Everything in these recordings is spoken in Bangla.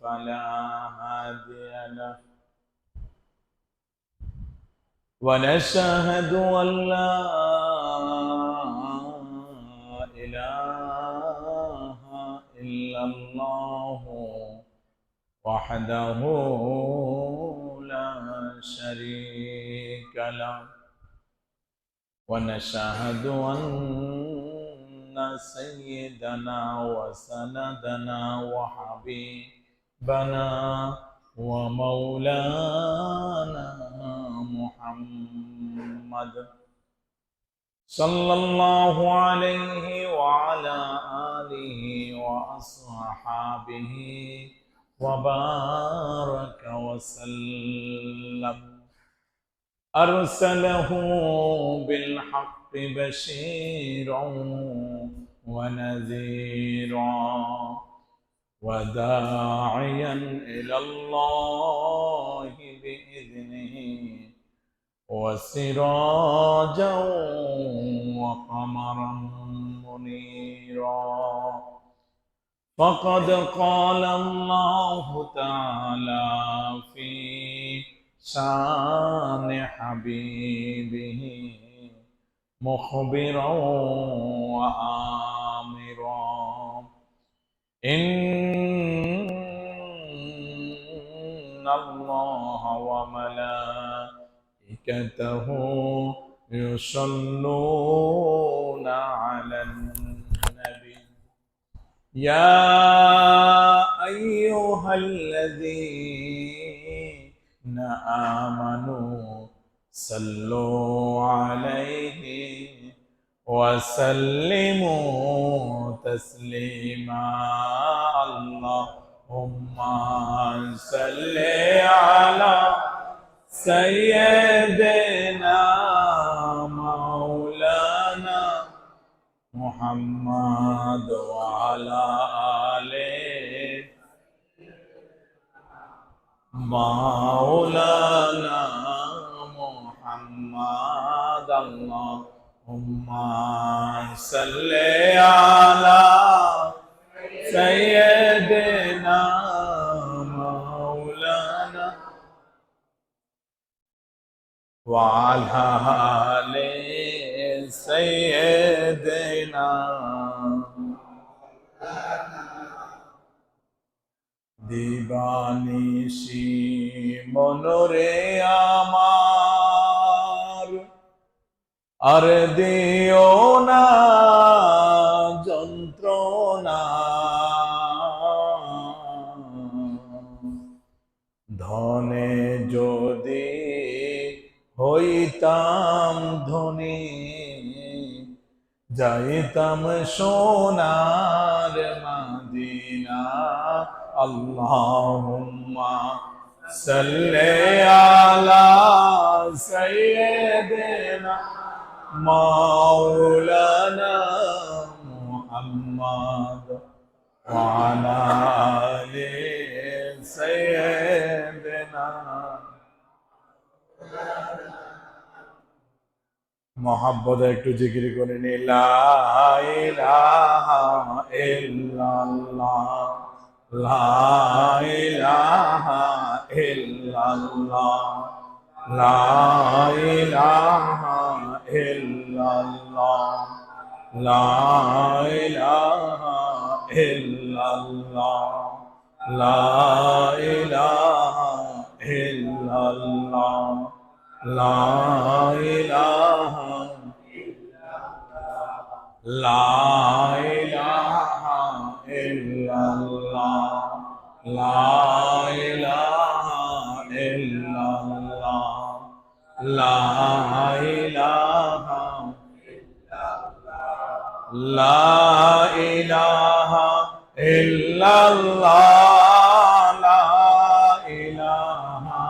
فلا هادي له ونشهد أن لا إله إلا الله وحده لا شريك له ونشهد أن سيدنا وسندنا وحبيبنا ومولانا محمد صلى الله عليه وعلى آله وأصحابه وبارك وسلم أرسله بالحق بشيرا ونذيرا وداعيا إلى الله بإذنه وسراجا وقمرا منيرا فقد قال الله تعالى في شان حبيبه مخبرا وآمرا إن الله وملائكته يصلون على النبي يا أيها الذين آمنوا صلوا عليه وسلموا تسليما اللهم صل على سيدنا مولانا محمد وعلى آله مولانا محمد اللهم صل على سيدنا مولانا وعلى آل سيدنا দিবানিশি মনরে আমার আর দিও না যন্ত্রণা ধনে যদি হইতাম ধনী যাইতাম সোনার মদিনা আল্লাহুম্মা সাল্লি আলা সাইয়্যিদিনা মাওলানা মুহাম্মদ ওয়া আলা আলি সাইয়্যিদিনা মোহাম্মদ একটু জিকির করে নি লা ইলাহা ইল্লাল্লাহ লা ইলাহা ইল্লাল্লাহ লা ইলাহা ইল্লাল্লাহ লা ইলাহা ইল্লাল্লাহ লা ইলাহা ইল্লাল্লাহ লা ইলাহা লা ইলাহা ইল্লাল্লাহ লা ইলাহা ইল্লাল্লাহ লা ইলাহা লা ইলাহা ইল্লাল্লাহ লা ইলাহা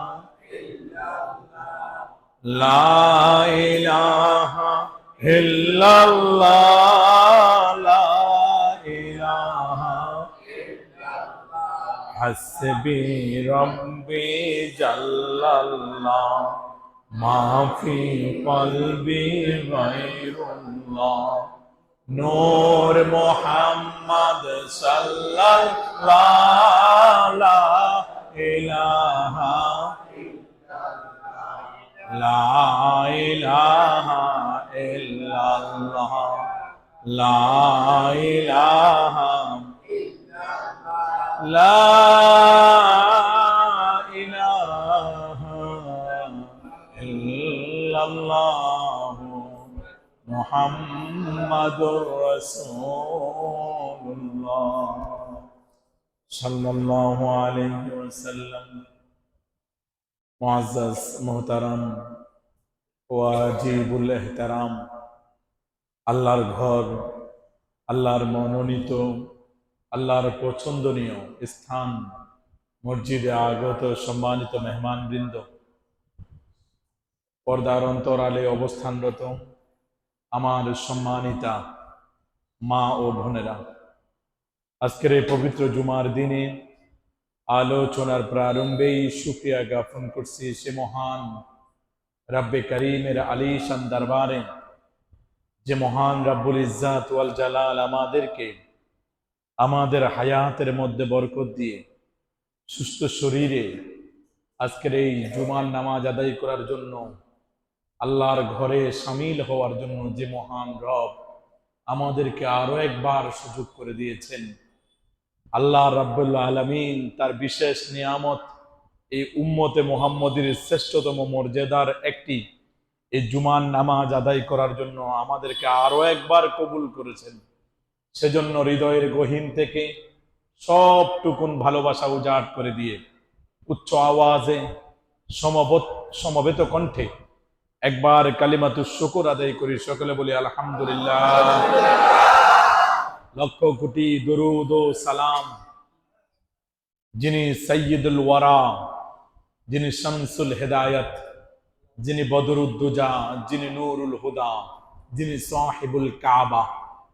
লা ইলাহা ইল্লাল্লাহ লা ইলাহা হাসবি রব্বি জাল্লাল্লাহ মা ফি কলবি গায়রুল্লাহ নূর মুহাম্মদ সাল্লাল্লাহু লা ইলাহা ইল্লাল্লাহ লা ইলাহা লা ইলাহা ইল্লাল্লাহ মুহাম্মাদুর রাসূলুল্লাহ সাল্লাল্লাহু আলাইহি ওয়াসাল্লাম। মুআজ্জাজ মুহতারাম ওয়াজিবুল ইহতারাম, আল্লাহর ঘর, আল্লাহর মনোনীত, আল্লাহর পছন্দনীয় স্থান মসজিদে আগত সম্মানিত মেহমানবৃন্দ, পর্দার অন্তরালে অবস্থানরত আমার সম্মানিতা মা ও বোনেরা, আজকের এই পবিত্র জুমার দিনে আলোচনার প্রারম্ভেই শুকরিয়া জ্ঞাপন করছি সে মহান রব্বে করিমের আলিশান দরবারে, যে মহান রব্বুল ইজ্জাত ওয়াল জালাল আমাদেরকে আমাদের হায়াতের মধ্যে বরকত দিয়ে সুস্থ শরীরে আজকের এই জুমার নামাজ আদায় করার জন্য, আল্লাহর ঘরে শামিল হওয়ার জন্য যে মহান রব আমাদেরকে আরো একবার সুযোগ করে দিয়েছেন। আল্লাহ রাব্বুল আলামিন তার বিশেষ নিয়ামত এই উম্মতে মুহাম্মদীর শ্রেষ্ঠতম মর্যাদার একটি এই জুমার নামাজ আদায় করার জন্য আমাদেরকে আরো একবার কবুল করেছেন। সেজন্য হৃদয়ের গহীন থেকে সবটুকুন ভালোবাসা উজাড় করে দিয়ে উচ্চ আওয়াজে সমবেত কণ্ঠে একবার কালিমাতুশ শুকর আদায় করি। সকলে বলি আলহামদুলিল্লাহ। লক্ষ কোটি দরুদ ও সালাম যিনি সাইয়্যিদুল ওয়ারা, যিনি শামসুল হেদায়াত, যিনি বদরুদ্দুজা, যিনি নূরুল হুদা, যিনি সাহিবুল কাবা,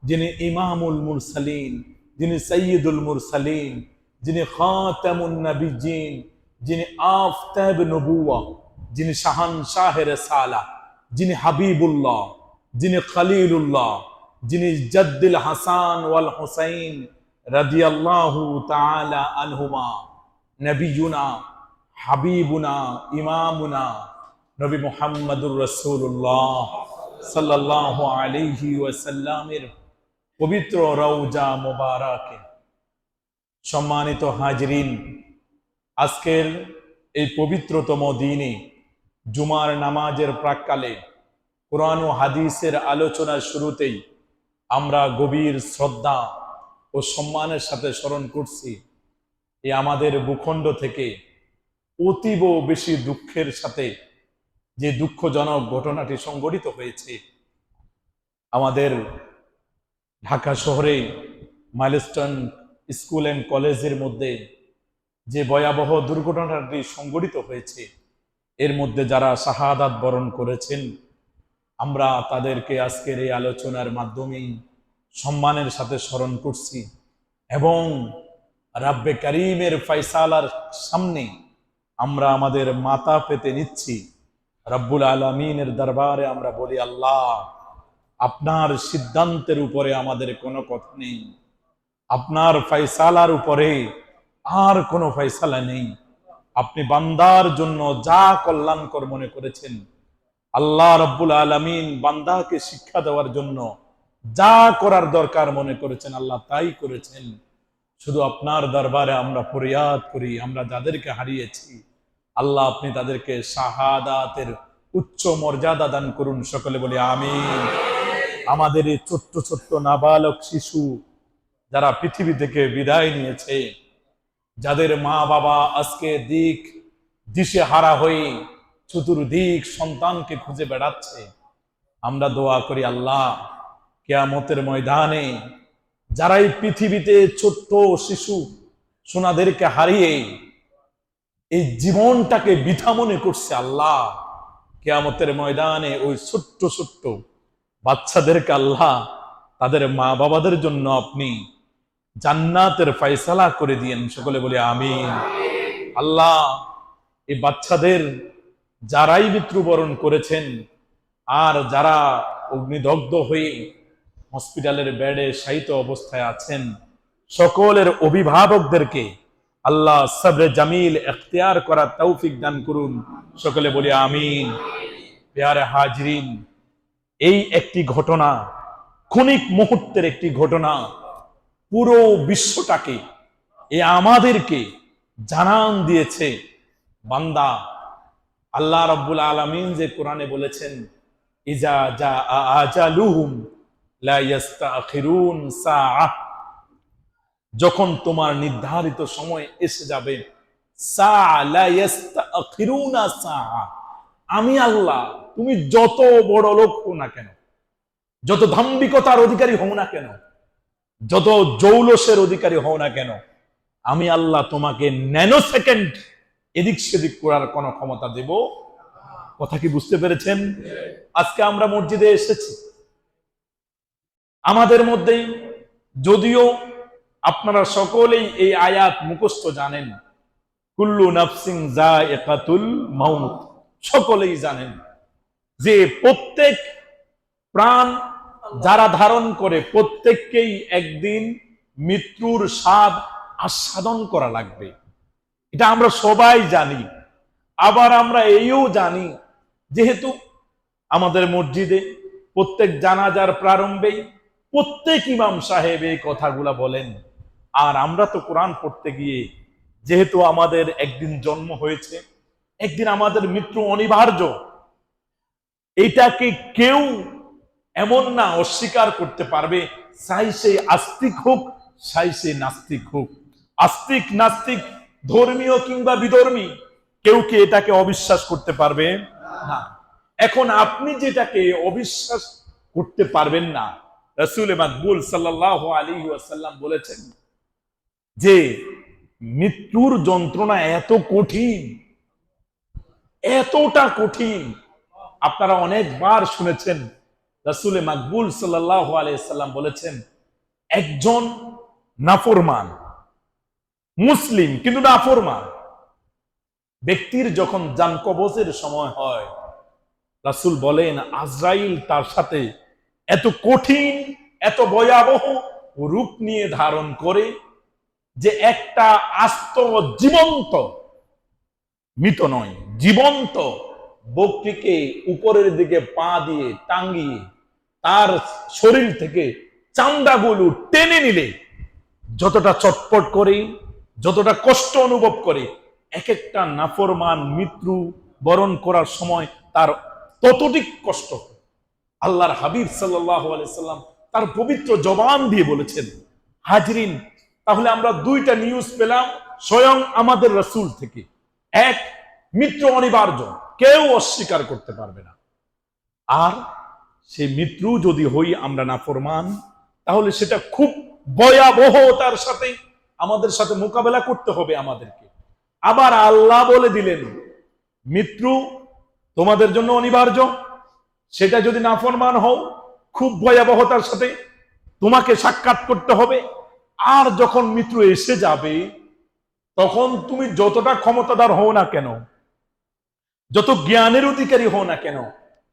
যিনি ইমামুল মুরসালিন, যিনি সাইয়্যিদুল মুরসালিন, যিনি খাতামুন নবিয়্যিন, যিনি আফতাব নবুওয়া, যিনি শাহানশাহে রিসালা, যিনি হাবিবুল্লাহ, যিনি খলিলুল্লাহ, যিনি জাদ্দুল হাসান ওয়াল হুসাইন রাদিয়াল্লাহু তাআলা আনহুমা, নবিয়ুনা হাবিবুনা ইমামুনা নবী মুহাম্মদুর রাসূলুল্লাহ সাল্লাল্লাহু আলাইহি ওয়াসাল্লামের পবিত্র রওজা মুবারাকে। সম্মানিত হাজরিন, আজকের এই পবিত্রতম দিনে জুমার নামাজের প্রাক্কালে কোরআন ও হাদিসের আলোচনার শুরুতেই আমরা গভীর শ্রদ্ধা ও সম্মানের সাথে স্মরণ করছি এই আমাদের ভূখণ্ড থেকে অতীব বেশি দুঃখের সাথে যে দুঃখজনক ঘটনাটি সংঘটিত হয়েছে। আমাদের ঢাকা শহরে মাইলস্টোন স্কুল অ্যান্ড কলেজের মধ্যে যে ভয়াবহ দুর্ঘটনাটি সংঘটিত হয়েছে, এর মধ্যে যারা শাহাদাত বরণ করেছেন, আমরা তাদেরকে আজকের এই আলোচনার মাধ্যমেই সম্মানের সাথে স্মরণ করছি এবং রাব্বে কারিমের ফয়সালার সামনে আমরা আমাদের মাথা পেতে নিচ্ছি। রব্বুল আলামিনের দরবারে আমরা বলি, আল্লাহ, আপনার সিদ্ধান্তের উপরে আমাদের কোনো কথা নেই, আপনার ফয়সালার উপরে আর কোনো ফয়সালা নেই। আপনি বান্দার জন্য যা কল্যাণকর মনে করেছেন, আল্লাহ রব্বুল আলামিন বান্দাকে শিক্ষা দেওয়ার জন্য যা করার দরকার মনে করেছেন, আল্লাহ তাই করেছেন। শুধু আপনার দরবারে আমরা ফরিয়াদ করি, আমরা যাদেরকে হারিয়েছি, আল্লাহ আপনি তাদেরকে শাহাদাতের উচ্চ মর্যাদা দান করুন। সকলে বলি আমিন। আমাদের এই ছোট্ট ছোট্ট নাবালক শিশু যারা পৃথিবী থেকে বিদায় নিয়েছে, যাদের মা বাবা আজকে দিশে হারা হয়ে চতুর্দিক সন্তানকে খুঁজে বেড়াচ্ছে, আমরা দোয়া করি আল্লাহ, কিয়ামতের ময়দানে যারাই পৃথিবীতে ছোট্ট শিশু সোনাদেরকে হারিয়ে এই জীবনটাকে বৃথা মনে করছে, আল্লাহ কিয়ামতের ময়দানে ওই ছোট্ট ছোট্ট বাচ্চাদেরকে আল্লাহ তাদের মা বাবাদের জন্য আপনি জান্নাতের ফয়সালা করে দিয়েন। সকলে বলি আমিন। আল্লাহ, এই বাচ্চাদের যারাই মৃত্যুবরণ করেছেন আর যারা অগ্নিদগ্ধ হয়ে হসপিটালের বেডে শায়িত অবস্থায় আছেন, সকলের অভিভাবকদেরকে আল্লাহ সবরে জামিল এখতিয়ার করার তৌফিক দান করুন। সকলে বলি আমিন। পেয়ারে হাজরিন, এই একটি ঘটনা, ক্ষণিক মুহূর্তের একটি ঘটনা পুরো বিশ্বটাকে, আমাদেরকে জানান দিয়েছে বান্দা, আল্লাহ রাব্বুল আলামিন যে কোরআনে বলেছেন, ইজা জা আজালুহুম লা ইস্তাখিরুন সাআহ, যখন তোমার নির্ধারিত সময় এসে যাবে, সাআ লা ইস্তাখিরুনা সাআহ, আমি আল্লাহ, তুমি যত বড় লোক হও না কেন, যত ধাম্বিকতার অধিকারী হও না কেন, যত জৌলসের অধিকারী হও না কেন, আমি আল্লাহ তোমাকে ন্যানো সেকেন্ড এদিক সেদিক করার কোন ক্ষমতা দেব? কথা কি বুঝতে পেরেছেন? আজকে আমরা মসজিদে এসেছি, আমাদের মধ্যেই, যদিও আপনারা সকলেই এই আয়াত মুখস্থ জানেন, কুল্লু নাফসিন যায়িকাতুল মাউত, সকলেই জানেন যে প্রত্যেক প্রাণ যারা ধারণ করে প্রত্যেককেই একদিন মৃত্যুর স্বাদ আস্বাদন করা লাগবে, এটা আমরা সবাই জানি। আবার আমরা এইও জানি, যেহেতু আমাদের মসজিদে প্রত্যেক জানাজার প্রারম্ভেই প্রত্যেক ইমাম সাহেব এই কথাগুলা বলেন, আর আমরা তো কোরআন পড়তে গিয়ে, যেহেতু আমাদের একদিন জন্ম হয়েছে, একদিন আমাদের মৃত্যু অনিবার্য, এটাকে কেউ এমন না অস্বীকার করতে পারবে, চাই সে আস্তিক হোক, চাই সে নাস্তিক হোক, আস্তিক নাস্তিক, ধর্মীয় কিংবা বিধর্মী, কেউ কি এটাকে অবিশ্বাস করতে পারবে না। এখন আপনি যেটাকে অবিশ্বাস করতে পারবেন না, রাসূল মাকবুল সাল্লাল্লাহু আলাইহি ওয়াসাল্লাম বলেছেন যে মৃত্যুর যন্ত্রণা এত কঠিন, এতটা কঠিন, আপনারা অনেকবার শুনেছেন রাসূল মাকবুল সাল্লাল্লাহু আলাইহি ওয়াসাল্লাম বলেছেন, একজন নাফরমান মুসলিম কিন্তু নাফরমান ব্যক্তির যখন জান কবজের সময় হয়, রাসূল বলেন আজরাইল তার সাথে এত কঠিন, এত ভয়াবহ রূপ নিয়ে ধারণ করে যে একটা আস্ত জীবন্ত, মৃত নয়, জীবন্ত বকটিকে উপরের দিকে পা দিয়ে টাঙ্গিয়ে তার শরীর থেকে চামড়াগুলো টেনে নিলে যতটা চটপট করে, যতটা কষ্ট অনুভব করে, এক একটা নাফরমান মৃত্যু বরণ করার সময় তার ততোধিক কষ্ট। আল্লাহর হাবিব সাল্লাল্লাহু আলাইহি সাল্লাম তার পবিত্র জবান দিয়ে বলেছেন। হাজরিন, তাহলে আমরা দুইটা নিউজ পেলাম স্বয়ং আমাদের রাসূল থেকে। এক, মৃত্যু অনিবার্য, কেউ অস্বীকার করতে পারবে না। আর সেই মৃত্যু যদি হই আমরা নাফরমান, তাহলে সেটা খুব ভয়াবহতার সাথে আমাদের সাথে মোকাবেলা করতে হবে আমাদেরকে। আবার আল্লাহ বলে দিলেন মৃত্যু তোমাদের জন্য অনিবার্য, সেটা যদি নাফরমান হও খুব ভয়াবহতার সাথে তোমাকে সাক্ষাৎ করতে হবে। আর যখন মৃত্যু এসে যাবে, তখন তুমি যতটা ক্ষমতাদার হও না কেন, যত জ্ঞানের অধিকারী হও না কেন,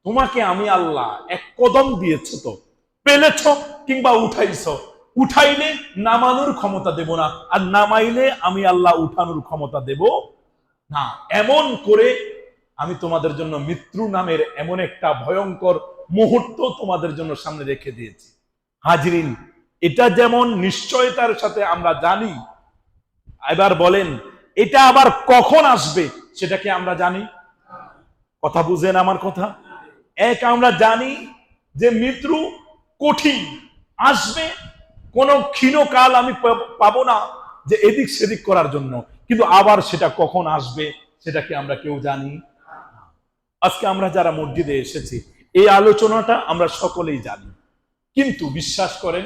তোমাকে আমি আল্লাহ এক কদম দিয়েছ, তো পেলেছ কিংবা উঠাইছ, উঠাইলে নামানোর ক্ষমতা দেব না, আর নামাইলে আমি আল্লাহ উঠানোর ক্ষমতা দেব না। এমন করে আমি তোমাদের জন্য মৃত্যু নামের এমন একটা ভয়ঙ্কর মুহূর্ত তোমাদের জন্য সামনে রেখে দিয়েছি। হাজরিন, এটা যেমন নিশ্চয়তার সাথে আমরা জানি, এবার বলেন এটা আবার কখন আসবে সেটা কি আমরা জানি? কথা বুঝেন আমার কথা? এক, আমরা জানি যে মৃত্যু কঠিন আসবে, কোনো ক্ষীণকাল আমি পাবো না যে এদিক সেদিক করার জন্য, কিন্তু আবার সেটা কখন আসবে সেটা কি আমরা কেউ জানি? আজকে আমরা যারা মসজিদে এসেছি এই আলোচনাটা আমরা সকলেই জানি, কিন্তু বিশ্বাস করেন,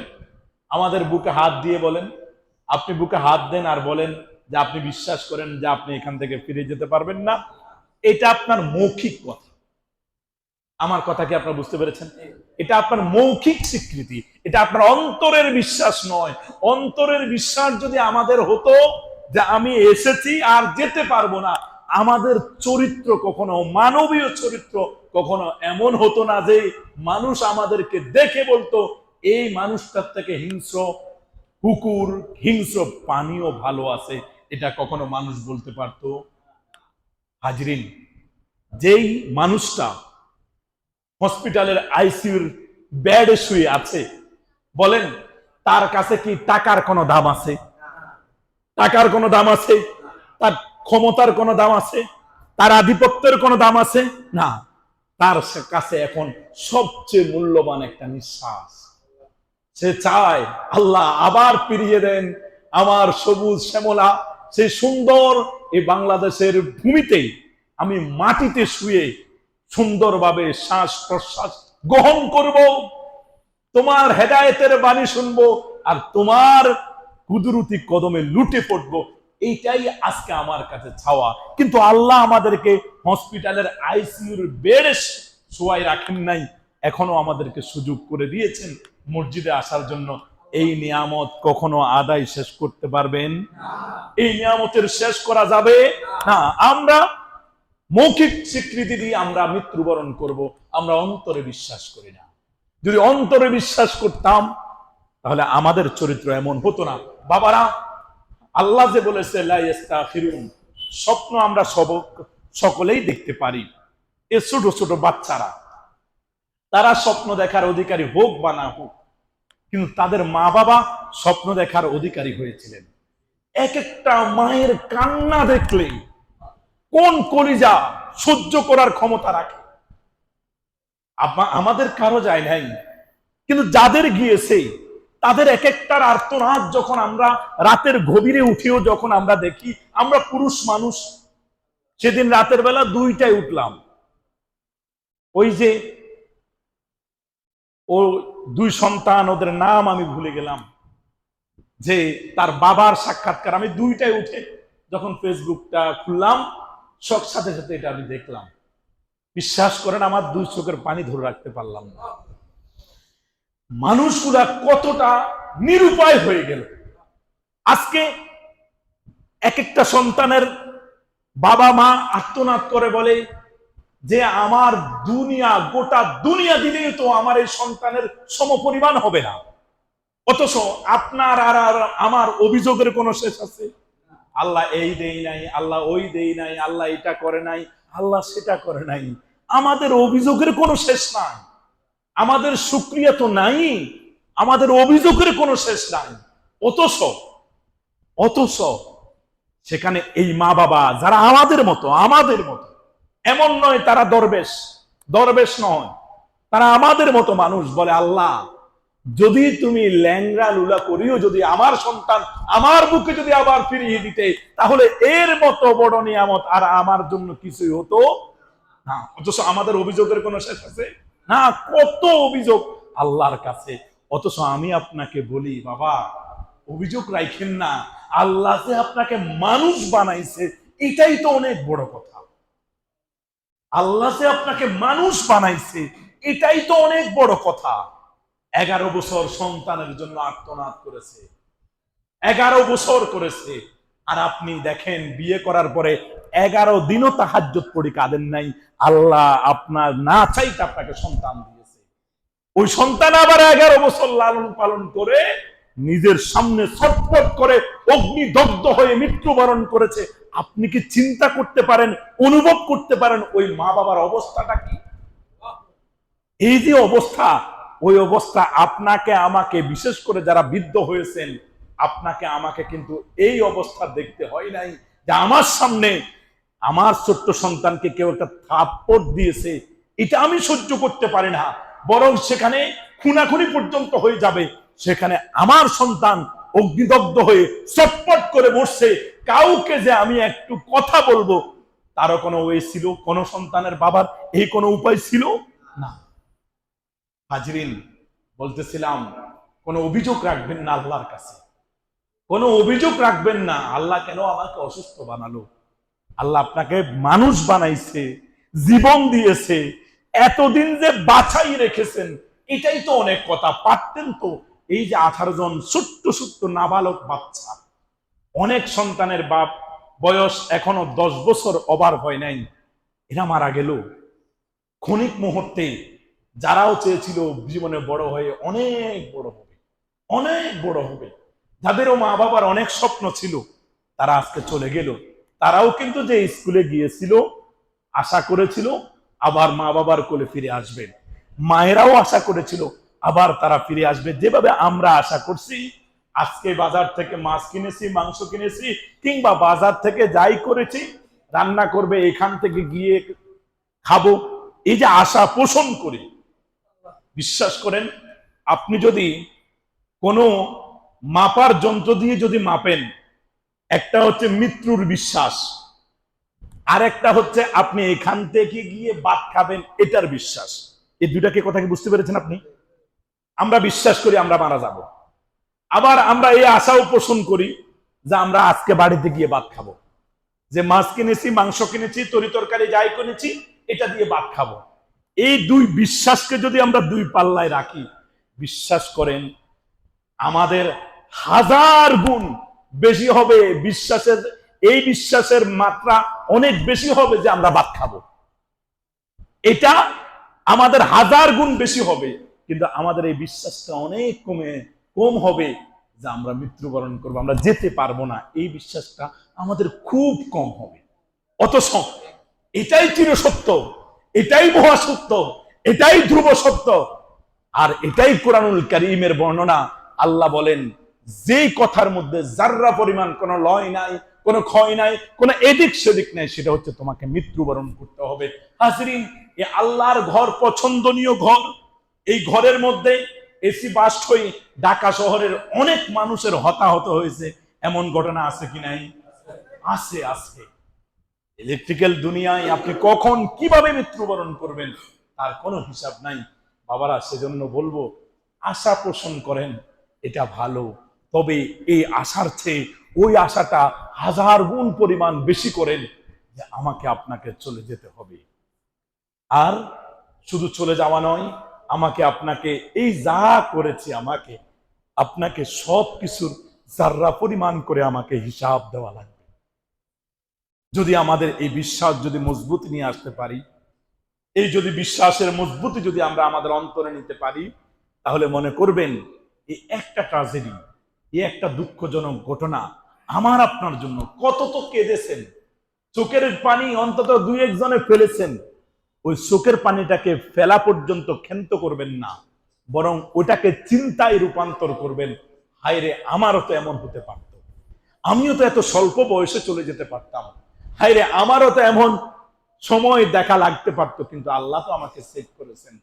আমাদের বুকে হাত দিয়ে বলেন, আপনি বুকে হাত দেন আর বলেন যে আপনি বিশ্বাস করেন যে আপনি এখান থেকে ফিরে যেতে পারবেন না। এটা আপনার মৌখিক কথা। আমার কথা কি আপনারা বুঝতে পেরেছেন? এটা আপনার মৌখিক স্বীকৃতি, এটা আপনার অন্তরের বিশ্বাস নয়। অন্তরের বিশ্বাস যদি আমাদের হতো যে আমি এসেছি আর যেতে পারবো না, আমাদের চরিত্র কখনো, মানবীয় চরিত্র কখনো এমন হতো না যে মানুষ আমাদেরকে দেখে বলতো এই মানুষটার থেকে হিংস্র কুকুর, হিংস্র প্রাণীও ভালো আছে, এটা কখনো মানুষ বলতে পারতো? হাজরিন, যেই মানুষটা হসপিটালের আইসিইউর বেডে শুয়ে আছে, বলেন তার কাছে কি টাকার কোনো দাম আছে? টাকার কোনো দাম আছে? তার ক্ষমতার কোনো দাম আছে? তার আধিপত্যের কোনো দাম আছে? না। তার কাছে এখন সবচেয়ে মূল্যবান একটা নিঃশ্বাস। সে চায় আল্লাহ আবার ফিরিয়ে দেন আমার সবুজ শ্যামলা সেই সুন্দর এই বাংলাদেশের ভূমিতে আমি মাটিতে শুয়ে সুন্দরভাবে শ্বাস প্রশ্বাস গ্রহণ করব, তোমার হেদায়েতের বাণী শুনবো, আর তোমার কুদরতি কদমে লুটে পড়বো। এইটাই আজকে আমার কাছে চাওয়া। কিন্তু আল্লাহ আমাদেরকে হসপিটালের আইসিইউর বেডে শোয়াই রাখেন নাই, এখনো আমাদেরকে সুযোগ করে দিয়েছেন মসজিদে আসার জন্য। এই নিয়ামত কখনো আদায় শেষ করতে পারবেন? এই নিয়ামতের শেষ করা যাবে না। আমরা মৌখিক স্বীকৃতি দিয়ে আমরা মৃত্যুবরণ করব, আমরা অন্তরে বিশ্বাস করি না। যদি অন্তরে বিশ্বাস করতাম তাহলে আমাদের চরিত্র এমন হতো না। বাবারা, আল্লাহ যে বলেছে লা ইস্তাখিরুন, স্বপ্ন আমরা সকলেই দেখতে পারি। এ ছোট ছোট বাচ্চারা, তারা স্বপ্ন দেখার অধিকারী হোক বা না হোক, কিন্তু তাদের মা বাবা স্বপ্ন দেখার অধিকারী হয়েছিলেন। এক একটা মায়ের কান্না দেখলে কোন কলিজা সহ্য করার ক্ষমতা রাখে? আমাদের কারো যায় নাই, কিন্তু যাদের গিয়েছে তাদের এক একটার আর্তনাদ যখন আমরা রাতের গভীরে উঠেও যখন আমরা দেখি, আমরা পুরুষ মানুষ, সেদিন রাতের বেলা 2টায় উঠলাম। ওই যে ও 2 সন্তান, ওদের নাম আমি ভুলে গেলাম, যে তার বাবার সাক্ষাৎকার আমি 2টায় উঠে যখন ফেসবুকটা খুললাম, সাথে সাথে এটা আমি দেখলাম। বিশ্বাস করেন আমার 2 চোখের পানি ধরে রাখতে পারলাম না। মানুষগুলা কতটা নিরুপায় হয়ে গেল। আজকে এক একটা সন্তানের বাবা মা আর্তনাদ করে বলে যে আমার দুনিয়া, গোটা দুনিয়া দিলেই তো আমার এই সন্তানের সমপরিমাণ হবে না। অথচ আপনার আর আমার অভিযোগের কোনো শেষ আছে? আল্লাহ এই দেই নাই, আল্লাহ ওই দেই নাই, আল্লাহ এটা করে নাই, আল্লাহ সেটা করে নাই। আমাদের অভিযোগের কোনো শেষ নাই, আমাদের শুকরিয়া তো নাই, আমাদের অভিযোগের কোনো শেষ নাই। অথচ সেখানে এই মা বাবা যারা আমাদের মতো, এমন নয় তারা দরবেশ নয়, তারা আমাদের মতো মানুষ, বলে আল্লাহ যদি তুমি ল্যাংড়া লুলা করিও যদি আমার সন্তান আমার বুকে যদি আবার ফিরিয়ে দিতে, তাহলে এর মতো বড় নিয়ামত আর আমার জন্য কিছুই হতো না। অথচ আমাদের অভিযোগের কোনো শেষ আছে না, কত অভিযোগ আল্লাহর কাছে। অথচ আমি আপনাকে বলি বাবা, অভিযোগ রাখেন না, আল্লাহ যে আপনাকে মানুষ বানাইছে এটাই তো অনেক বড় কথা। আল্লাহ যে আপনাকে মানুষ বানাইছে এটাই তো অনেক বড় কথা। 11 বছর সন্তানের জন্য আর্তনাদ করেছে, 11 বছর করেছে, আর আপনি দেখেন বিয়ে করার পরে 11 দিনও তাহাজ্জুদ পড়ি কাঁদেন নাই। আল্লাহ আপনার না চাইতে আপনাকে সন্তান দিয়েছে, ওই সন্তান আবার 11 বছর লালন পালন করে নিজের সামনে ছটফট করে অগ্নিদগ্ধ হয়ে মৃত্যুবরণ করেছে। আপনি কি চিন্তা করতে পারেন, অনুভব করতে পারেন ওই মা বাবার অবস্থাটা কি? এই যে অবস্থা, ওই অবস্থা আপনাকে আমাকে, বিশেষ করে যারা বৃদ্ধ হয়েছেন, আপনাকে আমাকে কিন্তু এই অবস্থা দেখতে হয় নাই যে আমার সামনে আমার ছোট্ট সন্তানকে কেউ একটা থাপ্পড় দিয়েছে, এটা আমি সহ্য করতে পারি না, বরং সেখানে খুনাখুনি পর্যন্ত হয়ে যাবে, সেখানে আমার সন্তান অগ্নিদগ্ধ হয়ে চটপট করে মরছে, কাউকে যে আমি একটু কথা বলবো তারও কোনো ওয়ে ছিল? কোন সন্তানের বাবার এই কোনো উপায় ছিল না। হাজরিন, বলতেছিলাম কোনো অভিযোগ রাখবেন না আল্লাহর কাছে, কোনো অভিযোগ রাখবেন না আল্লাহ কেন আমাকে অসুস্থ বানালো। আল্লাহ আপনাকে মানুষ বানাইছে, জীবন দিয়েছে, এতদিন যে বাছাই রেখেছেন এটাই তো অনেক কথা। পারতেন তো এই যে 18 জন ছোট্ট ছোট্ট নাবালক বাচ্চা, অনেক সন্তানের বাপ বয়স এখনো 10 বছর ওভার হয় নাই, এরা মারা গেল ক্ষণিক মুহূর্তে। যারাও চেয়েছিল জীবনে বড় হয়ে অনেক বড় হবে, যাদেরও মা বাবার অনেক স্বপ্ন ছিল, তারা আজকে চলে গেল। তারাও কিন্তু যে স্কুলে গিয়েছিল, আশা করেছিল আবার মা বাবার কোলে ফিরে আসবেন, মায়েরাও আশা করেছিল আবার তারা ফিরে আসবে, যেভাবে আমরা আশা করছি। আজকে বাজার থেকে মাছ কিনেছি, মাংস কিনেছি, কিংবা বাজার থেকে যাই করেছি রান্না করবে, এখান থেকে গিয়ে খাবো, এই যে আশা পোষণ করি। বিশ্বাস করেন, আপনি যদি কোনো মাপার যন্ত্র দিয়ে যদি মাপেন, একটা হচ্ছে মৃত্যুর বিশ্বাস, আর একটা হচ্ছে আপনি এখান থেকে গিয়ে ভাত খাবেন এটার বিশ্বাস। এই দুটাকে কথা কি বুঝতে পেরেছেন আপনি? আমরা বিশ্বাস করি আমরা মারা যাব, আবার আমরা এই আশাও পোষণ করি যে আমরা আজকে বাড়িতে গিয়ে ভাত খাবো, যে মাছ কিনেছি, মাংস কিনেছি, তরি তরকারি যাই কিনেছি, এটা দিয়ে ভাত খাবো। এই দুই বিশ্বাসকে যদি আমরা দুই পাল্লায় রাখি, বিশ্বাস করেন আমাদের হাজার গুণ বেশি হবে বিশ্বাসের, এই বিশ্বাসের মাত্রা অনেক বেশি হবে যে আমরা ভাত খাবো। এটা আমাদের হাজার গুণ বেশি হবে, কিন্তু আমাদের এই বিশ্বাসটা অনেক কম হবে যে আমরা মৃত্যুবরণ করবো, আমরা যেতে পারবো না, এই বিশ্বাসটা আমাদের খুব কম হবে। অথচ এটাই চিরসত্য, এটাই মহাসত্য, এটাই ধ্রুব সত্য, আর এটাই কোরআনুল কারীমের বর্ণনা। আল্লাহ বলেন, যেই কথার মধ্যে যাররা পরিমাণ কোনো লয় নাই, কোনো ক্ষয় নাই, কোনো এদিক সেদিক নাই, সেটা হচ্ছে তোমাকে মৃত্যুবরণ করতে হবে। হাজরিন, এই আল্লাহর ঘর পছন্দনীয় ঘর, এই ঘরের মধ্যে এসি বাস্ট হয়ে ঢাকা শহরের অনেক মানুষের হতাহত হয়েছে, এমন ঘটনা আছে কি নাই? আছে, আছে। ইলেকট্রিক্যাল দুনিয়ায় আপনি কখন কিভাবে মৃত্যুবরণ করবেন তার কোনো হিসাব নাই। বাবারা, সেজন্য বলবো আশা পোষণ করেন, এটা ভালো, তবে এই আশার চেয়ে ওই আশাটা হাজার গুণ পরিমাণ বেশি করেন যে আমাকে আপনাকে চলে যেতে হবে। আর শুধু চলে যাওয়া নয়, আমাকে আপনাকে এই যা করেছি আমাকে আপনাকে সব কিছুর যার্রা পরিমাণ করে আমাকে হিসাব দেওয়া লাগবে। যদি আমাদের এই বিশ্বাস যদি মজবুত নিয়ে আসতে পারি, এই যদি বিশ্বাসের মজবুতি যদি আমরা আমাদের অন্তরে নিতে পারি, তাহলে মনে করবেন এই একটা ট্র্যাজেডি, এই একটা দুঃখজনক ঘটনা আমার আপনার জন্য কত তো কেঁদেছেন, চোখের পানি অন্তত দুই একজনে ফেলেছেন, ওই চোখের পানিটাকে ফেলা পর্যন্ত ক্ষান্ত করবেন না, বরং ওটাকে চিন্তায় রূপান্তর করবেন। হায়রে, আমারও তো এমন হতে পারত, আমিও তো এত স্বল্প বয়সে চলে যেতে পারতাম, হায়রে আমারও তো এমন সময় দেখা লাগতে পারতো, কিন্তু আল্লাহ তো আমাকে সেভ করেছেন।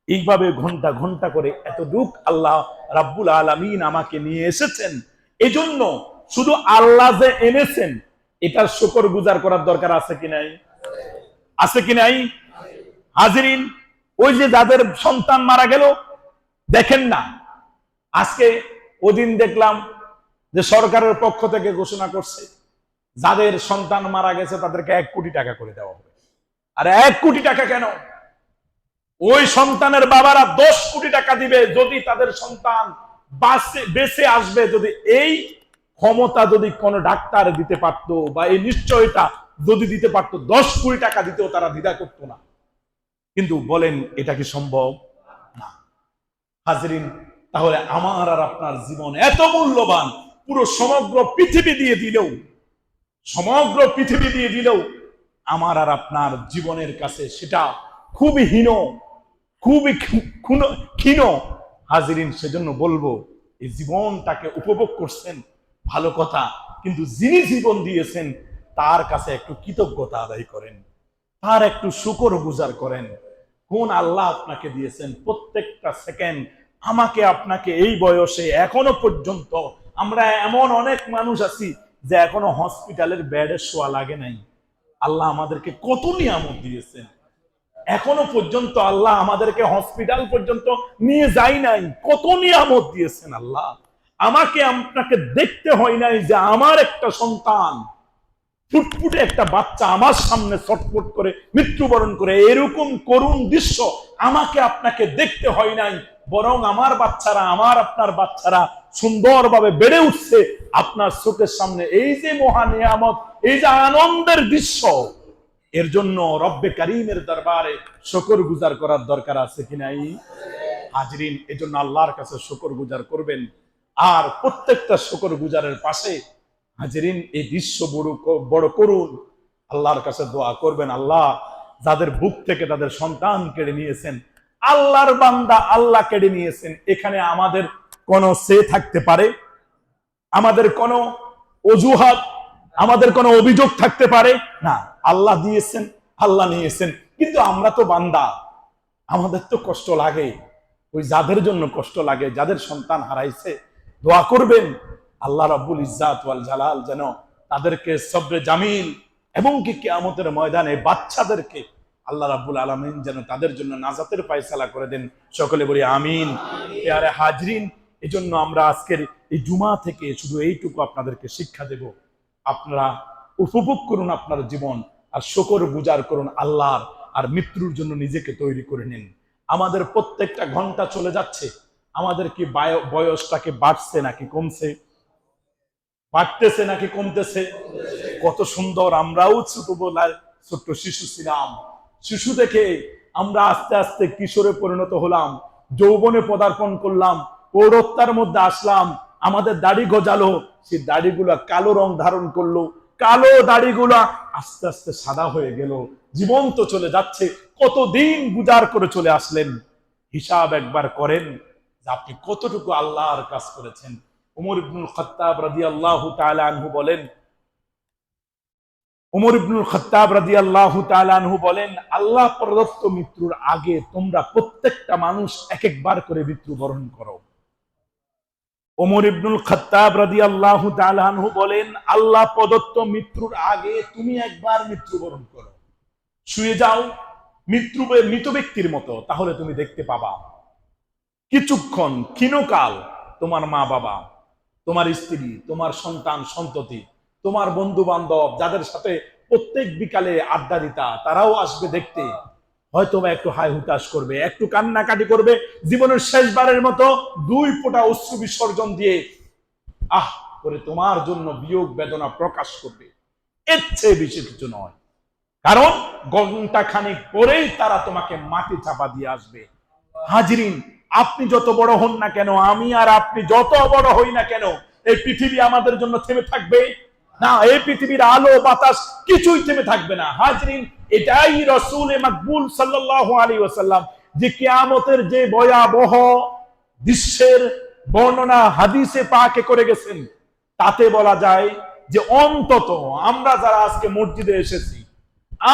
এইভাবে ঘন্টা ঘন্টা করে এতটুক আল্লাহ রাব্বুল আলামিন আমাকে নিয়ে এসেছেন। এজন্য শুধু আল্লাহ যে এনেছেন এটার শুকর গুজার করার দরকার আছে কি নাই? আছে কি নাই? হাজিরিন, ওই যে যাদের সন্তান মারা গেল, দেখেন না আজকে ওদিন দেখলাম যে সরকারের পক্ষ থেকে ঘোষণা করছে যাদের সন্তান মারা গেছে তাদেরকে 1 কোটি টাকা করে দেওয়া হবে। আর 1 কোটি টাকা কেন? ওই সন্তানের বাবারা 10 কোটি টাকা দিবে যদি তাদের সন্তান বেঁচে আসবে। যদি এই ক্ষমতা যদি কোন ডাক্তার দিতে পারতো বা এই নিশ্চয়তা যদি দিতে পারতো, 10 কোটি টাকা দিতেও তারা দ্বিধা করতো না। কিন্তু বলেন এটা কি সম্ভব? না। হাজরিন, তাহলে আমার আর আপনার জীবন এত মূল্যবান, পুরো সমগ্র পৃথিবী দিয়ে দিলেও আমার আর আপনার জীবনের কাছে সেটা খুবই হীন, খুবই ক্ষীণ। হাজিরিন, সেজন্য বলবো এই জীবনটাকে উপভোগ করছেন ভালো কথা, কিন্তু যিনি জীবন দিয়েছেন তার কাছে একটু কৃতজ্ঞতা আদায় করেন, তার একটু শুকর গুজার করেন। কোন আল্লাহ আপনাকে দিয়েছেন প্রত্যেকটা সেকেন্ড, আমাকে আপনাকে এই বয়সে এখনো পর্যন্ত আমরা এমন অনেক মানুষ আছি যে এখনো হসপিটালের বেডে শোয়া লাগে নাই। আল্লাহ আমাদেরকে কত নিয়ামত দিয়েছেন, এখনো পর্যন্ত আল্লাহ আমাদেরকে হসপিটাল পর্যন্ত নিয়ে যায় নাই, কত নিয়ামত দিয়েছেন আল্লাহ। আমাকে আপনাকে দেখতে হয় নাই যে আমার একটা সন্তান, ফুটফুটে একটা বাচ্চা আমার সামনে ছটফট করে মৃত্যুবরণ করে, এরকম করুণ দৃশ্য আমাকে আপনাকে দেখতে হয় নাই, বরং আমার বাচ্চারা, আমার আপনার বাচ্চারা সুন্দরভাবে বেড়ে উঠছে আপনার চোখের সামনে। এই যে মহা নিয়ামত, এই যে আনন্দের দৃশ্য, এর জন্য রব্বে কারীমের দরবারে শুকর গুজার করার দরকার আছে কি নাই? হাজরিন, এজন্য আল্লাহর কাছে শুকর গুজার করবেন। আর প্রত্যেকটা শুকর গুজারের পাশে হাজরিন এই দৃশ্য বড় করুন, আল্লাহর কাছে দোয়া করবেন, আল্লাহ যাদের বুক থেকে তাদের সন্তান কেড়ে নিয়েছেন আল্লাহর বান্দা, আল্লাহ কেড়ে নিয়েছেন। এখানে আমাদের কোনো সে থাকতে পারে? আমাদের কোনো অজুহাত, আমাদের কোনো অভিযোগ থাকতে পারে না। আল্লাহ দিয়েছেন, আল্লাহ নিয়েছেন, কিন্তু আমরা তো বান্দা, আমাদের তো কষ্ট লাগে। ওই যাদের জন্য কষ্ট লাগে, যাদের সন্তান হারাইছে, দোয়া করবেন আল্লাহ রাব্বুল ইজ্জাত ওয়াল জালাল যেন তাদেরকে সবরে জামিল এবং কি কিয়ামতের ময়দানে বাচ্চাদেরকে আল্লাহ রাব্বুল আলামিন যেন তাদের জন্য নাজাতের ফয়সালা করে দেন। সকলে বলি আমিন। প্রিয় হাজরিন, এজন্য আমরা আজকের এই জুমা থেকে শুধু এইটুকু আপনাদেরকে শিক্ষা দেব, আপনারা উপভোগ করুন আপনার জীবন, আর শুকর গুজার করুন আল্লাহর, আর মৃত্যুর জন্য নিজেকে তৈরি করে নিন। আমাদের প্রত্যেকটা ঘন্টা চলে যাচ্ছে, আমাদের কি বয়সটাকে বাড়ছে নাকি কমছে? বাড়তেছে নাকি কমতেছে? কত সুন্দর, আমরাও ছোটবেলায় ছোট্ট শিশু ছিলাম, শিশু থেকে আমরা আস্তে আস্তে কিশোরে পরিণত হলাম, যৌবনে পদার্পণ করলাম, প্রৌঢ়ত্বের মধ্যে আসলাম, আমাদের দাড়ি গজালো, সেই দাড়িগুলা কালো রং ধারণ করলো, কালো দাড়িগুলা আস্তে আস্তে সাদা হয়ে গেল। জীবন তো চলে যাচ্ছে, কতদিন গুজার করে চলে আসলেন, হিসাব একবার করেন যে আপনি কতটুকু আল্লাহর কাজ করেছেন। উমর ইবনুল খাত্তাব রাদিয়াল্লাহু তাআলা আনহু বলেন, উমর ইবনুল খাত্তাব রাদিয়াল্লাহু তাআলা আনহু বলেন, আল্লাহ প্রদত্ত মৃত্যুর আগে তোমরা প্রত্যেকটা মানুষ এক একবার করে মৃত্যুবরণ করো। ওমর ইবনুল খাত্তাব রাদিয়াল্লাহু তাআলা আনহু বলেন, আল্লাহ প্রদত্ত মৃত্যুর আগে তুমি একবার মৃত্যুবরণ করো। শুয়ে যাও মৃত ব্যক্তির মতো, তাহলে তুমি দেখতে পাবা কিছুক্ষণ ক্ষীণকাল তোমার মা বাবা, তোমার স্ত্রী, তোমার সন্তান সন্ততি, তোমার বন্ধু বান্ধব, যাদের সাথে প্রত্যেক বিকালে আড্ডা দিতা, তারাও আসবে দেখতে, হয়তো বা একটু হাই হুতাশ করবে, একটু কান্নাকাটি করবে, জীবনের শেষবারের মতো দুই ফোঁটা অশ্রু বিসর্জন দিয়ে আহ করে তোমার জন্য বিয়োগ বেদনা প্রকাশ করবে। এর চেয়ে বেশি কিছু নয়, কারণ ঘন্টা খানিক পরেই তারা তোমাকে মাটি চাপা দিয়ে আসবে। হাজরিন, আপনি যত বড় হন না কেন, আমি আর আপনি যত বড় হই না কেন, এই পৃথিবী আমাদের জন্য থেমে থাকবে না। এই পৃথিবীর আলো বাতাস কিছুই থেমে থাকবে না। হাজরিন, এটাই রাসূল মাকবুল সাল্লাল্লাহু আলাইহি ওয়াসাল্লাম যে কিয়ামতের যে ভয়াবহ দৃশ্যের বর্ণনা হাদিসে পাকে করে গেছেন, তাতে বলা যায় যে অন্তত আমরা যারা আজকে মসজিদে এসেছি,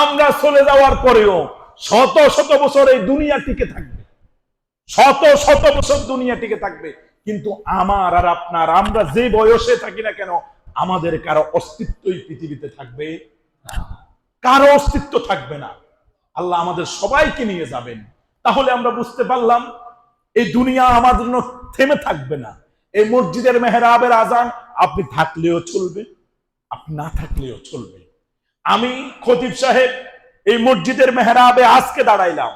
আমরা চলে যাওয়ার পরেও শত শত বছর এই দুনিয়া টিকে থাকবে, শত শত বছর দুনিয়া টিকে থাকবে, কিন্তু আমার আর আপনার, আমরা যে বয়সে থাকি না কেন, আমাদের কারো অস্তিত্বই পৃথিবীতে থাকবে না, কারো অস্তিত্ব থাকবে না। আল্লাহ আমাদের সবাইকে নিয়ে যাবেন। তাহলে আমরা বুঝতে পারলাম এই দুনিয়া আমাদের জন্য থেমে থাকবে না। এই মসজিদের মেহরাবের আজান আপনি থাকলেও চলবে, আপনি না থাকলেও চলবে। আমি খতিব সাহেব এই মসজিদের মেহরাবে আজকে দাঁড়াইলাম,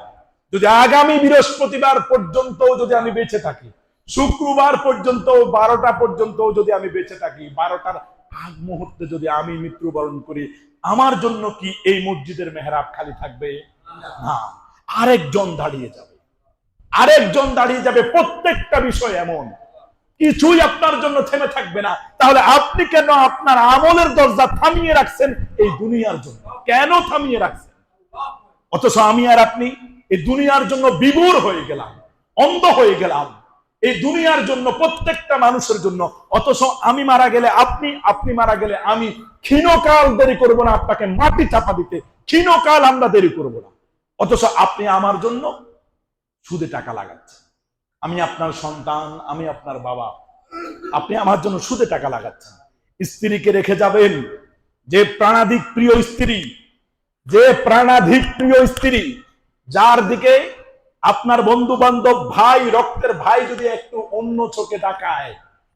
যদি আগামী বৃহস্পতিবার পর্যন্ত যদি আমি বেঁচে থাকি, শুক্রবার পর্যন্ত 12টা পর্যন্ত যদি আমি বেঁচে থাকি, 12টার আগ মুহূর্তে যদি আমি মৃত্যুবরণ করি, আমার জন্য কি এই মসজিদের মেহরাব খালি থাকবে না? আরেকজন দাঁড়িয়ে যাবে, আরেকজন দাঁড়িয়ে যাবে। প্রত্যেকটা বিষয় এমন, কিছুই আপনার জন্য থেমে থাকবে না। তাহলে আপনি কেন আপনার আমলের দরজা থামিয়ে রাখছেন এই দুনিয়ার জন্য? কেন থামিয়ে রাখছেন? অথচ আমি আর আপনি এই দুনিয়ার জন্য বিমূঢ় হয়ে গেলাম, অন্ধ হয়ে গেলাম এই দুনিয়ার জন্য, প্রত্যেকটা মানুষের জন্য। অথচ আমি মারা গেলে আপনি, আপনি মারা গেলে আমি, ক্ষীণকাল দেরি করব না আপনাকে মাটি চাপা দিতে, ক্ষীণকাল আমরা দেরি করব না। অথচ আপনি আমার জন্য সুদে টাকা লাগাচ্ছেন। আমি আপনার সন্তান, আমি আপনার বাবা, আপনি আমার জন্য সুদে টাকা লাগাচ্ছেন। স্ত্রীকে রেখে যাবেন, যে প্রাণাধিক প্রিয় স্ত্রী, যে প্রাণাধিক প্রিয় স্ত্রী, যার দিকে আপনার বন্ধু বান্ধব, ভাই, রক্তের ভাই যদি একটু অন্য চোখে তাকায়,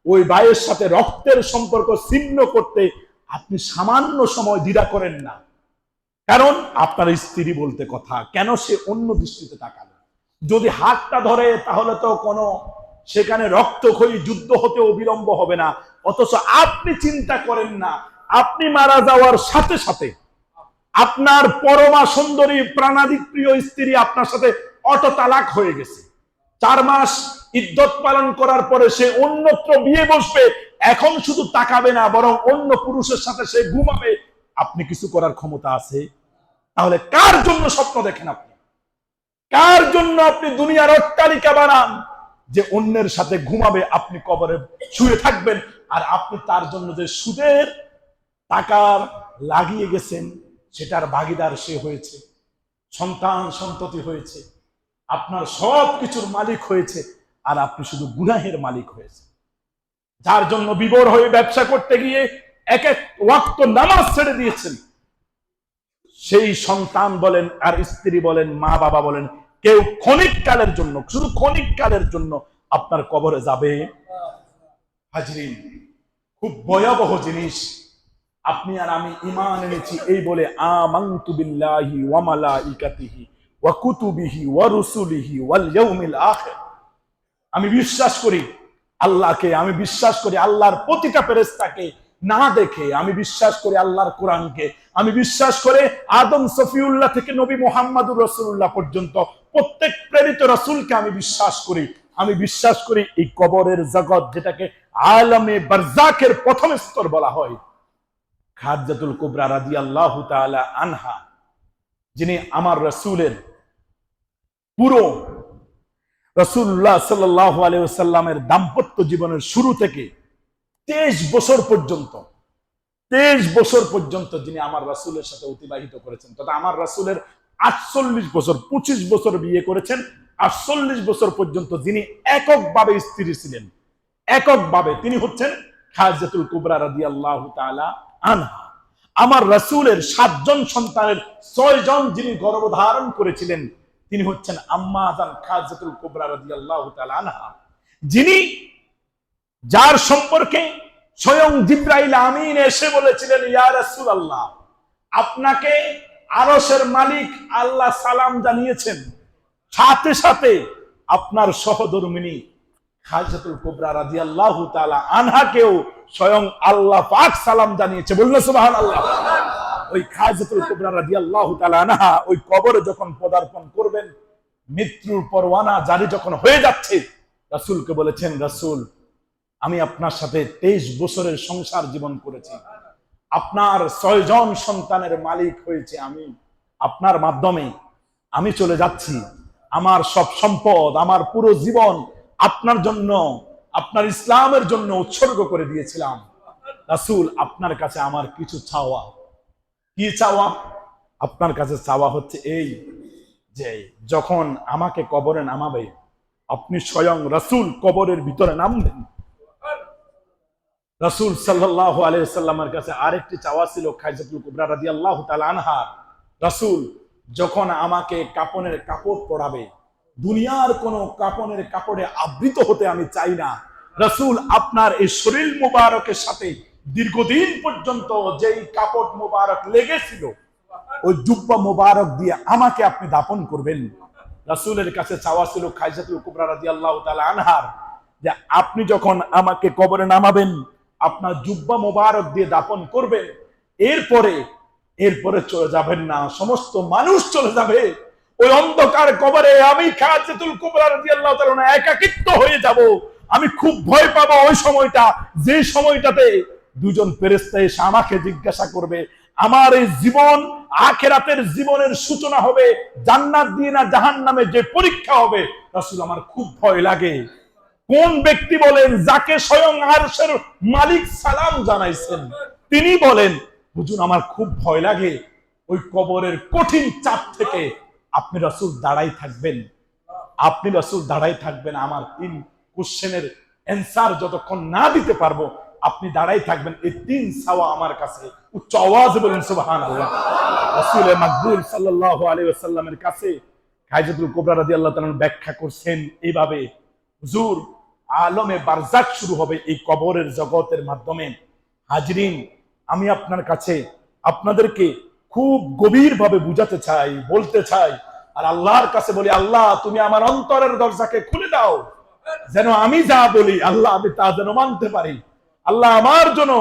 ওই ভাইয়ের সাথে রক্তের সম্পর্ক ছিন্ন করতে আপনি সামান্য সময় দ্বিধা করেন না। কারণ আপনার স্ত্রী বলতে কথা, কেন সে অন্য দৃষ্টিতে তাকালো? যদি হাতটা ধরে তাহলে তো কোনো সেখানে রক্তক্ষয়ী যুদ্ধ হতে অবিলম্ব হবে না। অথচ আপনি চিন্তা করেন না, আপনি মারা যাওয়ার সাথে সাথে আপনার পরমা সুন্দরী প্রাণাধিক প্রিয় স্ত্রী আপনার সাথে অটো তালাক হয়ে গেছে, 4 মাস ইদ্যত পালন করার পরে সে অন্যত্র বিয়ে বসবে, এখন শুধু তাকাবে না, বরং অন্য পুরুষের সাথে সে ঘুমাবে। আপনি কিছু করার ক্ষমতা আছে? তাহলে কার জন্য স্বপ্ন দেখেন আপনি? কার জন্য আপনি দুনিয়ার অট্টালিকা বানান যে অন্যের সাথে ঘুমাবে, আপনি কবরে শুয়ে থাকবেন, আর আপনি তার জন্য যে সুদের টাকা লাগিয়ে গেছেন সেটার ভাগীদার সে হয়েছে, সন্তান সন্ততি হয়েছে, আপনার সব কিছুর মালিক হয়েছে, আর আপনি শুধু গুনাহের মালিক হয়েছে। যার জন্য বিভোর হয়ে ব্যবসা করতে গিয়ে এক এক ওয়াক্ত নামাজ ছেড়ে দিয়েছেন, সেই সন্তান বলেন আর স্ত্রী বলেন, মা বাবা বলেন, কেউ ক্ষণিককালের জন্য, শুধু ক্ষণিককালের জন্য আপনার কবরে যাবে। হাজরিন, খুব ভয়াবহ জিনিস। আপনি আর আমি ঈমান এনেছি এই বলে আমানতু বিল্লাহি ওয়া মালাইকাতিহি ওয়া কুতুবিহি ওয়া রুসুলিহি ওয়াল ইয়াউমিল আখির, আমি বিশ্বাস করি আল্লাহকে, আমি বিশ্বাস করি আল্লাহর প্রতিটা ফেরেশতাকে না দেখে, আমি বিশ্বাস করি আল্লাহর কোরআনকে, আমি বিশ্বাস করে আদম সফিউল্লাহ থেকে নবী মুহাম্মদুর রাসূলুল্লাহ পর্যন্ত প্রত্যেক প্রেরিত রাসূলকে আমি বিশ্বাস করি। আমি বিশ্বাস করি এই কবরের জগৎ, যেটাকে আলমে বারজাকের প্রথম স্তর বলা হয়, খাদিজাতুল কুবরা রাদিয়াল্লাহু তাআলা আনহা, যিনি আমার রাসূলের পুরো রাসূলুল্লাহ সাল্লাল্লাহু আলাইহি ওয়াসাল্লামের দাম্পত্য জীবনের শুরু থেকে 23 বছর পর্যন্ত যিনি আমার রাসূলের সাথে অতিবাহিত করেছেন, তথা আমার রাসূলের 48 বছর, 25 বছর বিয়ে করেছেন, 48 বছর পর্যন্ত যিনি এককভাবে স্ত্রী ছিলেন, এককভাবে, তিনি হচ্ছেন খাদিজাতুল কুবরা রাদিয়াল্লাহু তাআলা আনহা। আমার রাসূলের 7 জন সন্তানের 6 জন যিনি গর্ভধারণ করেছিলেন, তিনি হচ্ছেন আম্মা জান খাদিজাতুল কুবরা রাদিয়াল্লাহু তাআলা আনহা, যিনি, যার সম্পর্কে স্বয়ং জিবরাইল আমিন এসে বলেছিলেন, ইয়া রাসূলুল্লাহ, আপনাকে আরশের মালিক আল্লাহ সালাম জানিয়েছেন, সাথে সাথে আপনার সহধর্মিণী খাদিজাতুল কুবরা রাদিয়াল্লাহু তাআলা আনহাকেও স্বয়ং আল্লাহ পাক সালাম জানিয়েছে। বলুন সুবহানাল্লাহ। ওই খাদিজাতুল কুবরা রাদিয়াল্লাহু তাআলা আনহা ওই কবরে যখন পদার্পণ করবেন, মৃত্যুর পরওয়ানা জারি যখন হয়ে যাচ্ছে, রাসূলকে বলেছেন, রাসূল, আমি আপনার সাথে 23 বছরের সংসার জীবন করেছি, আপনার 6 জন সন্তানের মালিক হয়েছে আমি, আপনার মাধ্যমে আমি চলে যাচ্ছি, আমার সব সম্পদ, আমার পুরো জীবন আপনার জন্য, আপনার ইসলামের জন্য উৎসর্গ করে দিয়েছিলাম। রাসূল, আপনার কাছে আমার কিছু চাওয়া। কি চাওয়া? আপনার কাছে চাওয়া হচ্ছে এই, যে যখন আমাকে কবরে নামাবে, আপনি স্বয়ং রাসূল কবরের ভিতরে নামবেন। রাসূল সাল্লাল্লাহু আলাইহি ওয়াসাল্লামের কাছে আরেকটি চাওয়া ছিল খাদিজাতুল কুবরা রাদিয়াল্লাহু তাআলা আনহা, রাসূল, যখন আমাকে কাপনের কাপড় পরাবে, দুনিয়ার কোন কাপনের কাপড়ে আবৃত হতে আমি চাই না। রাসূল, আপনার এই শরীর মুবারকের সাথে দীর্ঘদিন পর্যন্ত যেই কাপড় মুবারক লেগেছিল, ওই জুব্বা মুবারক দিয়ে আমাকে আপনি দাফন করবেন। রাসূলের কাছে চাওয়া ছিল খাদিজাতুল কুবরা রাদিয়াল্লাহু তাআলা আনহার, যে আপনি যখন আমাকে কবরে নামাবেন, আপনার জুব্বা মুবারক দিয়ে দাফন করবেন, এরপরে চলে যাবেন না, সমস্ত মানুষ চলে যাবে ওই অন্ধকার কবরে, আমি খাদিজাতুল কুবরা রাদিয়াল্লাহু তাআলা একাকিত্ব হয়ে যাব। আমি খুব ভয় পাবো ওই সময়টা, যে সময়টাতে দুজন ফেরেশতা এসে আমাকে জিজ্ঞাসা করবে, আমার এই জীবন, আখিরাতের জীবনের সূচনা হবে জান্নাত দিয়ে না জাহান্নামে, যে পরীক্ষা হবে। রাসূল, আমার খুব ভয় লাগে। কোন ব্যক্তি বলেন, যাকে স্বয়ং আরশের মালিক সালাম জানাইছেন, তিনি বলেন, হুজুর, আমার খুব ভয় লাগে ওই কবরের কঠিন চাপ থেকে। আপনি রাসূল দাঁড়াই থাকবেন, আপনি রাসূল দাঁড়াই থাকবেন, আমার 3 কোশ্চেনের অ্যানসার যতক্ষণ না দিতে পারবো, আপনি দাঁড়াই থাকবেন। এই 3 চাওয়া আমার কাছে। উচ্চ আওয়াজে বলুন সুবহানাল্লাহ। রাসূল মাকবুল সাল্লাল্লাহু আলাইহি ওয়াসাল্লামের কাছে খাদিজাতুল কুবরা রাদিয়াল্লাহু তাআলা ব্যাখ্যা করছেন এইভাবে, হুজুর, আলমে বারজাক শুরু হবে এই কবরের জগতের মাধ্যমে। হাজরিন, আমি আপনার কাছে আপনাদেরকে খুব গভীরভাবে বুঝাতে চাই, বলতে চাই, আর আল্লাহর কাছে বলি, আল্লাহ, তুমি আমার অন্তরের দরজাকে খুলে দাও, যেন আমি যা বলি আল্লাহ, আমি তা যেন মানতে পারি। আল্লাহ, আমার জন্য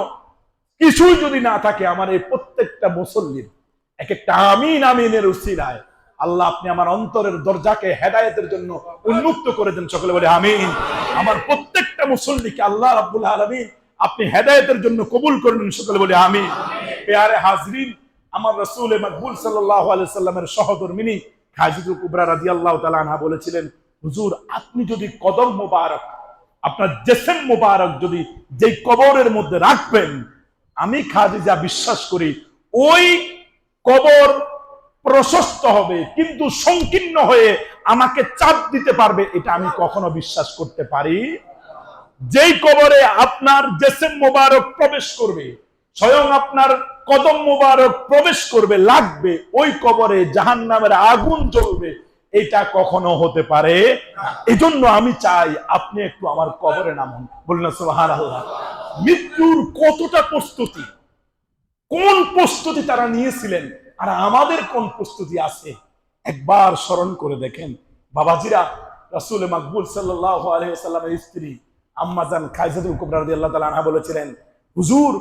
কিছুই যদি না থাকে, আমার এই প্রত্যেকটা মুসল্লির এক একটা আমিন আমিনের উসিলায় আল্লাহ, আপনি আমার অন্তরের দরজাকে হেদায়েতের জন্য উন্মুক্ত করে দেন। সকলে বলে আমিন। আমার প্রত্যেকটা মুসল্লিকে আল্লাহ রাব্বুল আলামিন আপনি হেদায়েতের জন্য কবুল করে নিন। সকলে বলে আমিন। পেয়ারে হাজরিন, আমার রাসূল মাকবুল সাল্লাল্লাহু আলাইহি সাল্লামের সহধর্মিনী খাদিজাতুল কুবরা রাদিয়াল্লাহু তাআলা আনহা বলেছিলেন, হুজুর আপনি যদি কদম মোবারক, আপনার জেসেম মোবারক যদি যেই কবরের মধ্যে রাখবেন, আমি খাদিজা বিশ্বাস করি ওই কবর প্রশস্ত হবে কিন্তু সংকীর্ণ হয়ে আমাকে চাপ দিতে পারবে, এটা আমি কখনো বিশ্বাস করতে পারি। যেই কবরে আপনার জেসেম মোবারক প্রবেশ করবে, স্বয়ং আপনার কদম মোবারক প্রবেশ করবে, লাগবে, ওই কবরে জাহান্নামের আগুন জ্বলবে, এটা কখনো হতে পারে না। এজন্য আমি চাই আপনি একটু আমার কবরে নামুন। বললেন সুবহানাল্লাহ। মৃত্যুর কতটা প্রস্তুতি, কোন প্রস্তুতি তারা নিয়েছিলেন, আর আমাদের কোন প্রস্তুতি আছে একবার স্মরণ করে দেখেন। বাবাজিরা, রাসূল মাকবুল সাল্লাল্লাহু আলাইহি ওয়াসাল্লামের স্ত্রী আম্মা জান খাদিজাতুল কুবরা রাদিয়াল্লাহু তাআলা আনহা বলেছিলেন, হুজুর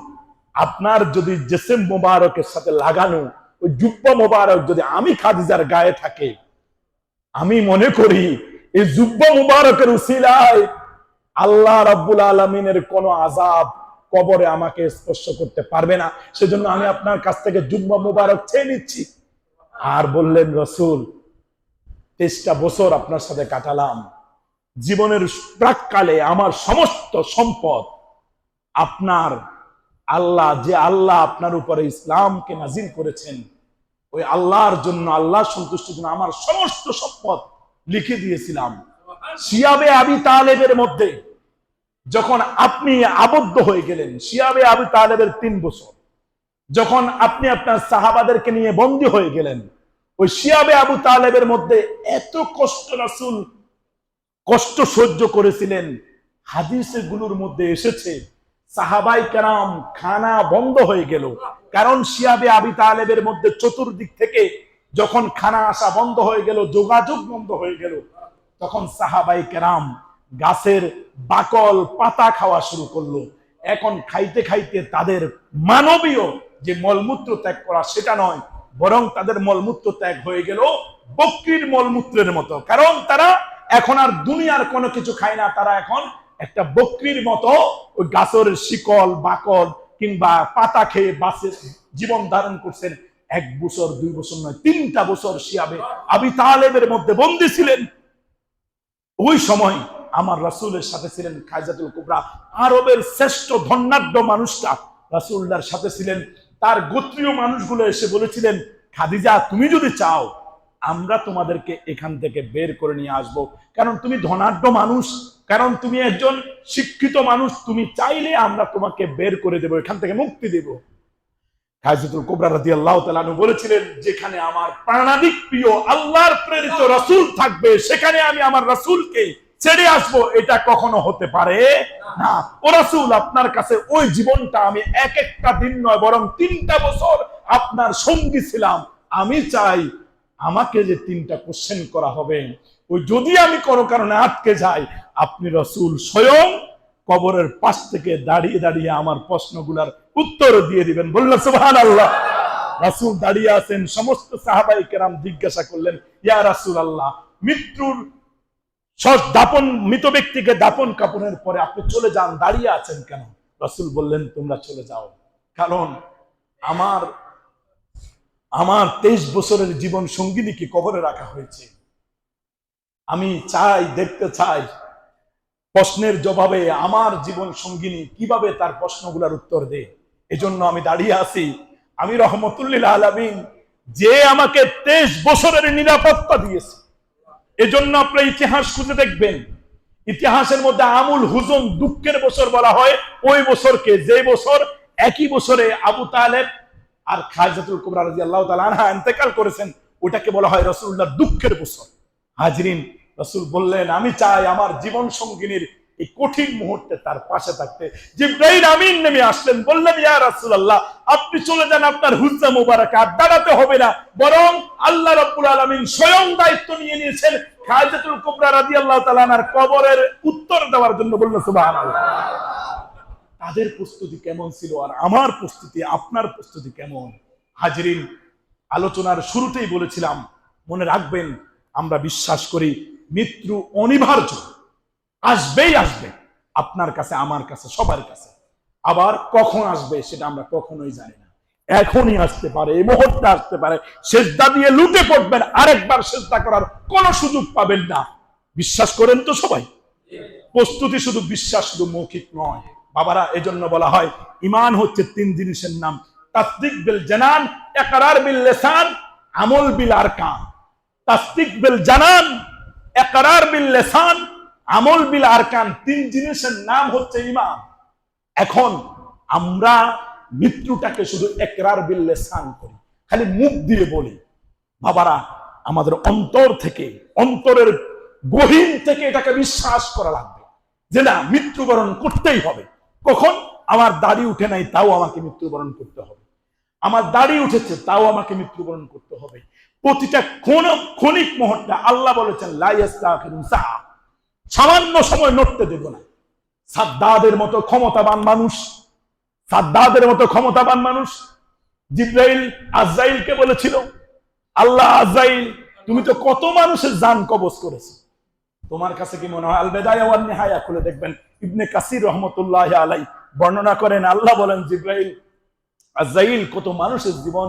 আপনার যদি জেসেম মোবারকের সাথে লাগানো ওই জুব্বা মোবারক যদি আমি খাদিজার গায়ে থাকে, আমি মনে করি এই জুব্বা মোবারকের উসিলায় আল্লাহ রাব্বুল আলামিনের কোন আযাব কবরে আমাকে স্পর্শ করতে পারবে না। সেজন্য আমি আপনার কাছ থেকে জুব্বা মোবারক চেয়ে নিচ্ছি। আর বললেন, রাসূল 23টা বছর আপনার সাথে কাটালাম, জীবনের প্রাককালে আমার সমস্ত সম্পদ আপনার, আল্লাহ যে আল্লাহ আপনার উপরে ইসলামকে নাজিল করেছেন ওই আল্লাহর জন্য, আল্লাহ সন্তুষ্টির জন্য আমার সমস্ত সম্পদ লিখে দিয়েছিলাম। শিয়াবে আবি তালেবের মধ্যে যখন আপনি আবদ্ধ হয়ে গেলেন, শিয়াবে আবি তালেবের 3 বছর, যখন আপনি আপনার সাহাবাদেরকে নিয়ে বন্দী হয়ে গেলেন, ওই শিয়াবে আবু তালেবের মধ্যে এত কষ্ট রাসূল কষ্ট সহ্য করেছিলেন। হাদিসের গুলোর মধ্যে এসেছে সাহাবাই কেরাম খানা বন্ধ হয়ে গেল, কারণ শিয়াবে আবি তালেবের মধ্যে চতুর্দিক থেকে যখন খানা আসা বন্ধ হয়ে গেল, যোগাযোগ বন্ধ হয়ে গেল, তখন সাহাবাই কেরাম গাছের বাকল পাতা খাওয়া শুরু করলো। এখন খাইতে খাইতে তাদের মানবীয় যে মলমূত্র ত্যাগ করা সেটা নয়, বরং তাদের মলমূত্র ত্যাগ হয়ে গেল বকরির মলমূত্রের মতো, কারণ তারা এখন আর দুনিয়ার কোনো কিছু খায় না, তারা এখন একটা বকরির মতো ওই গাছের শিকল বাকল কিংবা পাতা খেয়ে বাঁচে জীবন ধারণ করছেন। 1 বছর 2 বছর নয়, 3টা বছর শিয়াবে আবি তালেবের মধ্যে বন্দী ছিলেন। ওই সময় আমার রাসূলের সাথে ছিলেন খাদিজাতুল কুবরা, আরবের শ্রেষ্ঠ ধনাঢ্য মানুষটা রাসূলদার সাথে ছিলেন। তার গোত্রীয় মানুষগুলো এসে বলেছিলেন, খাদিজা তুমি যদি চাও আমরা তোমাদেরকে এখান থেকে বের করে নিয়ে আসব, কারণ তুমি ধনাঢ্য মানুষ, কারণ তুমি একজন শিক্ষিত মানুষ, তুমি চাইলে আমরা তোমাকে বের করে দেব, এখান থেকে মুক্তি দেব। খাদিজাতুল কুবরা রাদিয়াল্লাহু তাআলা আনহা বলেছিলেন, যেখানে আমার প্রাণাধিক প্রিয় আল্লাহর প্রেরিত রাসূল থাকবে সেখানে আমি আমার রাসূলকে ছেড়ে আসবো, এটা কখনো হতে পারে না। ও রাসূল আপনার কাছে ওই জীবনটা আমি একটা দিন নয় বরং 3টা বছর আপনার সঙ্গী ছিলাম। আমি চাই আমাকে যে 3টা কোশ্চেন করা হবে, ওই যদি আমি কোনো কারণে আটকে যাই, আপনি রাসূল স্বয়ং কবরের পাশ থেকে দাঁড়িয়ে দাঁড়িয়ে আমার প্রশ্নগুলোর উত্তর দিয়ে দিবেন। বললেন সুবহানাল্লাহ। রাসূল দাঁড়িয়ে আছেন, সমস্ত সাহাবায়ে কেরাম জিজ্ঞাসা করলেন, ইয়া রাসূলুল্লাহ, মৃত্যুর দাপন, মৃত ব্যক্তিকে দাপন কাপনের পরে আপনি চলে যান, দাঁড়িয়ে আছেন কেন? রাসূল বললেন, তোমরা চলে যাও, কারণ আমার 23 বছরের জীবন সঙ্গিনীকে কবরে রাখা হয়েছে। আমি চাই, দেখতে চাই প্রশ্নের জবাবে আমার জীবন সঙ্গিনী কিভাবে তার প্রশ্নগুলোর উত্তর দেয়। এজন্য আমি দাঁড়িয়ে আছি। আমি রহমতুল্লিল আলামিন যে আমাকে 23 বছরের নিরাপত্তা দিয়েছে, এজন্য আপনার ইতিহাস খুঁজে দেখবেন, ইতিহাসের মধ্যে আমুল হুজুন দুঃখের বছর বলা হয় ওই বছরকে, যে বছর একই বছরে আবু তালেব আর খাদিজাতুল কুবরা রাদিয়াল্লাহু তাআলা আনহা ইন্তেকাল করেছেন, ওটাকে বলা হয় রাসূলুল্লাহর দুঃখের বছর। হাজরিন, রাসূল বললেন, আমি চাই আমার জীবন সঙ্গিনীর এই কঠিন মুহূর্তে তার পাশে থাকতে। জিবরাইল আমিন নেমে আসলেন, বললেন, ইয়া রাসূলুল্লাহ আপনি চলে যান, আপনার হুজ্জা মুবারাকা আর দাঁড়াতে হবে না, বরং আল্লাহ রাব্বুল আলামিন স্বয়ং দায়িত্ব নিয়ে নিয়েছেন খাদিজাতুল কুবরা রাদিয়াল্লাহু তাআলা আনহার কবরের উত্তর দেওয়ার জন্য। বললেন সুবহানাল্লাহ। তাদের প্রস্তুতি কেমন ছিল আর আমার প্রস্তুতি, আপনার প্রস্তুতি কেমন? হাজরিন, আলোচনার শুরুতেই বলেছিলাম, মনে রাখবেন আমরা বিশ্বাস করি মৃত্যু অনিবার্য, আসবেই আসবে, আপনার কাছে, আমার কাছে, সবার কাছে। আবার কখন আসবে সেটা আমরা কখনোই জানি না। এখনই আসতে পারে, এই মুহূর্তে আসতে পারে। সেজদা দিয়ে লুটে পড়বেন, আরেকবার সেজদা করার কোন সুযোগ পাবেন না। বিশ্বাস করেন তো সবাই? প্রস্তুতি শুধু বিশ্বাস, শুধু মৌখিক নয় বাবারা। এজন্য বলা হয় ঈমান হচ্ছে তিন জিনিসের নাম: তাসদিক বিল জানান, ইকরার বিল লিসান, আমল বিল আরকান। তাসদিক বিল জানান, ইকরার বিল লিসান, আমল বিল আরকান, তিন জিনিসের নাম হচ্ছে ঈমান। এখন আমরা মৃত্যুটাকে শুধু ইকরার বিল লিসান করি, খালি মুখ দিয়ে বলি। বাবারা, আমাদের অন্তর থেকে, অন্তরের গহীন থেকে এটাকে বিশ্বাস করা লাগবে যে না, মৃত্যুবরণ করতেই হবে। কখন? আমার দাড়ি উঠে নাই তাও আমাকে মৃত্যুবরণ করতে হবে, আমার দাড়ি উঠেছে তাও আমাকে মৃত্যুবরণ করতে হবে। প্রতিটা ক্ষণিক মুহূর্তে আল্লাহ বলেছেন লা ইস্তাখিরুন সাআ, সামান্য সময় নড়তে দেব না। সাদ্দাদের মতো ক্ষমতাবান মানুষ, সাদ্দাদের মতো ক্ষমতাবান মানুষ জিবরাইল আজরাইলকে বলেছিল, আল্লাহ আজরাইল, তুমি তো কত মানুষের জান কবজ করেছো, তোমার কাছে কি মনে হয়? আল বিদায়া ওয়ান নিহায়া খুলে দেখবেন, ইবনে কাসির রহমতুল্লাহি আলাইহি বর্ণনা করেন, আল্লাহ বলেন জিবরাইল, আজরাইল, কত মানুষের জীবন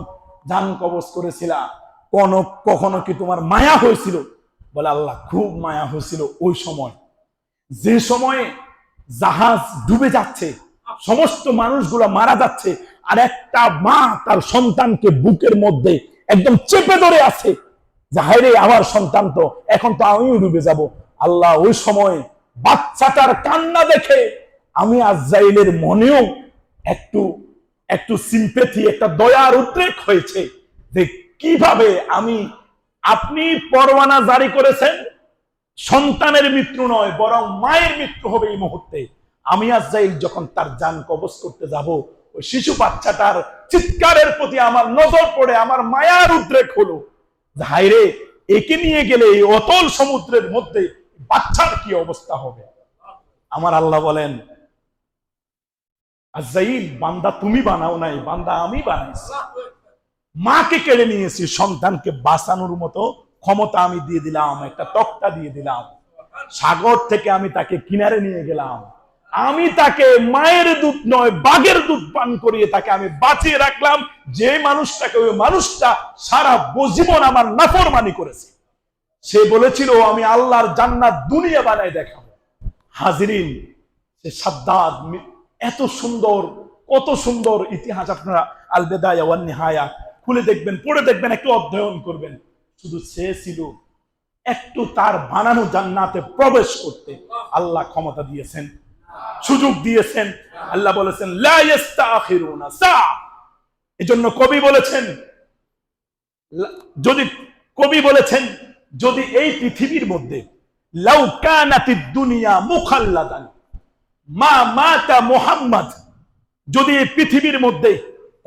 জান কবজ করেছিলা, কখনো কি তোমার মায়া হয়েছিল? বলে আল্লাহ, খুব মায়া হয়েছিল ওই সময়, যে সময়ে জাহাজ ডুবে যাচ্ছে, সমস্ত মানুষগুলো মারা যাচ্ছে, আর একটা মা তার সন্তানকে বুকের মধ্যে একদম চেপে ধরে আছে, যে হায়রে আমার সন্তান তো, এখন তো আমিও ডুবে যাব। আল্লাহ, ওই সময় বাচ্চাটার কান্না দেখে আমি আজরাইলের মনেও একটু সিম্পেথি, একটা দয়ার উদ্রেক হয়েছে, যে কিভাবে আপনি পরোয়ানা জারি করেছেন, সন্তানের মৃত্যু নয় বরং মায়ের মৃত্যু হবে এই মুহূর্তে। আমি আজরাইল যখন তার জান কবজ করতে যাব, ওই শিশু বাচ্চাটার চিৎকারের প্রতি আমার নজর পড়ে আমার মায়ার উদ্রেক হলো, হায়রে, একে নিয়ে গেলে এই অতল সমুদ্রের মধ্যে বাচ্চার কি অবস্থা হবে। আমার আল্লাহ বলেন, আজরাইল, বান্দা তুমি বানাও নাই, বান্দা আমি বানাইছি। মাকে কেড়ে নিয়েছি, সন্তানকে বাঁচানোর মতো ক্ষমতা আমি দিয়ে দিলাম, একটা তক্তা দিয়ে দিলাম। সাগর থেকে আমি তাকে কিনারে নিয়ে গেলাম, আমি তাকে মায়ের দুধ নয় বাঘের দুধ পান করিয়ে তাকে আমি বাঁচিয়ে রাখলাম। যে মানুষটাকে, ওই মানুষটা সারা জীবন আমার নাফরমানি করেছে, সে বলেছিল আমি আল্লাহর জান্নাত দুনিয়া বানাই দেখাবো। হাজিরিন, সে সাদ্দাদ, এত সুন্দর, কত সুন্দর ইতিহাস। আপনারা আল বিদায়া ওয়ান নিহায়া খুলে দেখবেন, পড়ে দেখবেন, একটু অধ্যয়ন করবেন। শুধু সে ছিল একটু তার বানানো জান্নাতে প্রবেশ করতে আল্লাহ ক্ষমতা দিয়েছেন, সুযোগ দিয়েছেন। আল্লাহ বলেছেন লা ইস্তাখিরুনা সা। এজন্য কবি বলেছেন যদি এই পৃথিবীর মধ্যে লাউ কানাতিদ দুনিয়া মুখাল্লাদান মা মাতা মুহাম্মদ, যদি এই পৃথিবীর মধ্যে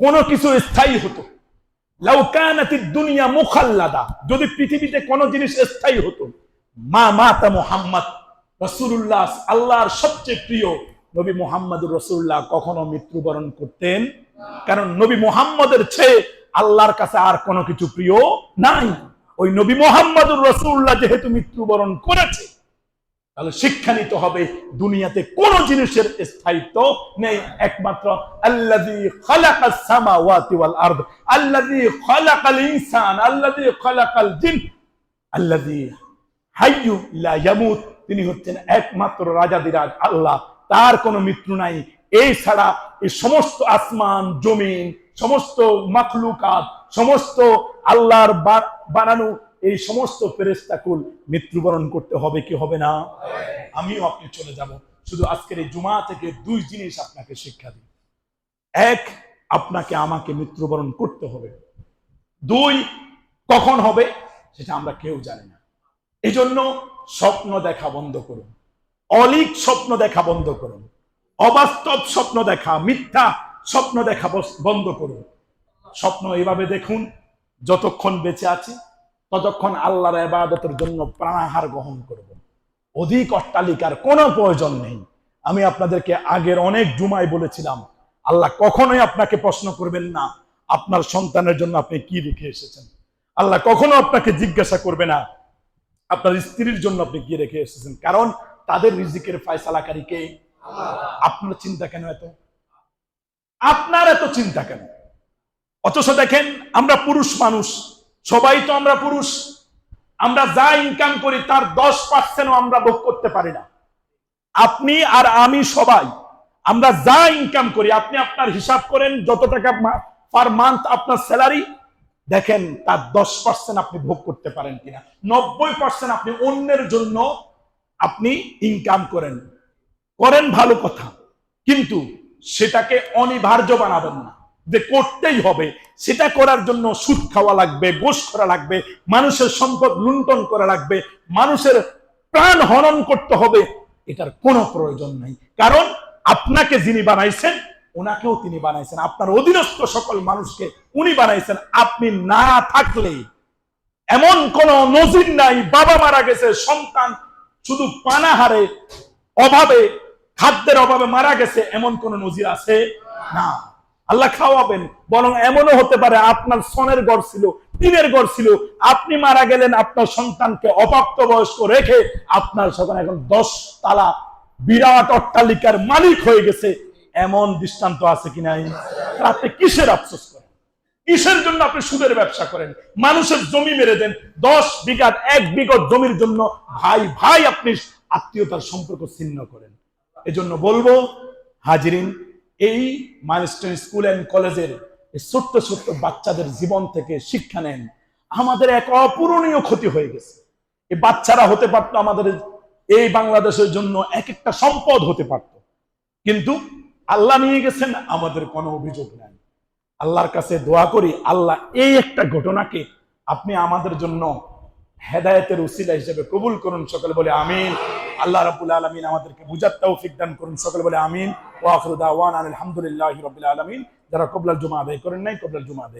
কোনো কিছু স্থায়ী হতো, লাউ কানাতিদ দুনিয়া মুখাল্লাদা, যদি পৃথিবীতে কোনো জিনিস স্থায়ী হতো, মা মাতা মুহাম্মদ রাসূলুল্লাহ, আল্লাহর সবচেয়ে প্রিয় নবী মুহাম্মদুর রাসূলুল্লাহ কখনো মৃত্যুবরণ করতেন? কারণ নবী মুহাম্মদের চেয়ে আল্লাহর কাছে আর কোনো কিছু প্রিয় নাই। ওই নবী মুহাম্মদুর রাসূলুল্লাহ যেহেতু মৃত্যুবরণ করেছে, তাহলে শিক্ষা নিতে হবে দুনিয়াতে কোন জিনিসের স্থায়িত্ব নেই, একমাত্র আল্লাযী খালাকাস সামাওয়াতি ওয়াল আরদ, আল্লাযী খালাকাল ইনসান, আল্লাযী খালাকাল জিন, আল্লাযী হাইয়্যু লা ইয়ামুত। তিনি হচ্ছেন একমাত্র রাজাদিরাজ আল্লাহ, তার কোনো মৃত্যু নাই। এই ছাড়া এই সমস্ত আসমান জমিন, সমস্ত মাখলুকাত, সমস্ত আল্লাহর বানানো এই সমস্ত ফেরেশতাকুল মৃত্যুবরণ করতে হবে কি হবে না? আমিও আপনি চলে যাব। শুধু আজকের এই জুমা থেকে দুই জিনিস আপনাকে শিক্ষা দিই। এক, আপনাকে আমাকে মৃত্যুবরণ করতে হবে। দুই, কখন হবে সেটা আমরা কেউ জানি না। এজন্য স্বপ্ন দেখা বন্ধ করুন, অলিক স্বপ্ন দেখা বন্ধ করুন, অবাস্তব স্বপ্ন দেখা, মিথ্যা স্বপ্ন দেখা বন্ধ করুন। স্বপ্ন এভাবে দেখুন, যতক্ষণ বেঁচে আছি ততক্ষণ আল্লাহর ইবাদতের জন্য প্রাণাহার গ্রহণ করব। অধিক অট্টালিকার কোনো প্রয়োজন নেই। আমি আপনাদেরকে আগের অনেক জুমায় বলেছিলাম, আল্লাহ কখনোই আপনাকে প্রশ্ন করবেন না আপনার সন্তানের জন্য আপনি কি রেখে এসেছেন। আল্লাহ কখনো আপনাকে জিজ্ঞাসা করবে না আপনার স্ত্রীর জন্য আপনি কি রেখে এসেছেন, কারণ তাদের রিজিকের ফয়সালাকারী কে? আপনার চিন্তা কেন এত? আপনার এত চিন্তা কেন? অথচ দেখেন আমরা পুরুষ মানুষ, সবাই তো আমরা পুরুষ, আমরা যা ইনকাম করি তার 10% আমরা ভোগ করতে পারি না। আপনি আর আমি সবাই আমরা যা ইনকাম করি, আপনি আপনার হিসাব করেন যত টাকা পার মান্থ আপনার স্যালারি, দেখেন তার 10% আপনি ভোগ করতে পারেন কিনা। 90% আপনি অন্যের জন্য আপনি ইনকাম করেন ভালো কথা, কিন্তু সেটাকে অনিবার্য বানাবেন না যে করতেই হবে। সেটা করার জন্য সুদ খাওয়া লাগবে, ঘুষ করা লাগবে, মানুষের সম্পদ লুণ্ঠন করা লাগবে, মানুষের প্রাণ হরণ করতে হবে, এটার কোনো প্রয়োজন নাই। কারণ আপনাকে যিনি বানাইছেন ওনাকেও তিনি বানাইছেন, আপনার অধীনস্থ সকল মানুষকে উনি বানাইছেন। আপনি না থাকলে এমন কোন নজির নাই, বাবা মারা গেছে, সন্তান শুধু পানাহারে অভাবে, খাদ্যের অভাবে মারা গেছে, এমন কোন নজির আছে না। আল্লাহ খাওয়াবেন, বরং এমনও হতে পারে আপনার সনের ঘর ছিল, টিনের ঘর ছিল, আপনি মারা গেলেন, আপনার সন্তানকে অপ্রাপ্ত বয়স্ক রেখে আপনার সন্তান এখন 10 তালা বিরাট অট্টালিকার মালিক হয়ে গেছে। এমন দৃষ্টান্ত আছে কিনা? আপনি কিসের আফসোস করেন? কিসের জন্য আপনি সুদের ব্যবসা করেন? মানুষের জমি মেরে দেন, 10 বিঘা 1 বিঘা জমির জন্য ভাই ভাই আপনি আত্মীয়তার সম্পর্ক ছিন্ন করেন। এজন্য বলবো হাজিরিন, এই মাইলস্টোন স্কুল এন্ড কলেজের ছোট্ট ছোট্ট বাচ্চাদের জীবন থেকে শিক্ষা নেন। আমাদের এক অপূরণীয় ক্ষতি হয়ে গেছে। এই বাচ্চারা হতে পারতো আমাদের এই বাংলাদেশের জন্য এক একটা সম্পদ হতে পারত, কিন্তু আল্লাহ নিয়ে গেছেন, আমাদের কোনো অভিযোগ নাই। আল্লাহর কাছে দোয়া করি, আল্লাহ এই একটা ঘটনাকে আপনি আমাদের জন্য হেদায়েতের উসিলা হিসেবে কবুল করুন। সকলে বলে আমিন। আল্লাহ রাব্বুল আলামিন আমাদেরকে বুঝার তৌফিক দান করুন। সকলে বলে আমিন। ওয়া আখিরু দাওয়ানা আলহামদুলিল্লাহি রাব্বিল আলামিন। যারা কবলাল জুমা আদায় করেন নাই, কবলাল জুমা আদায়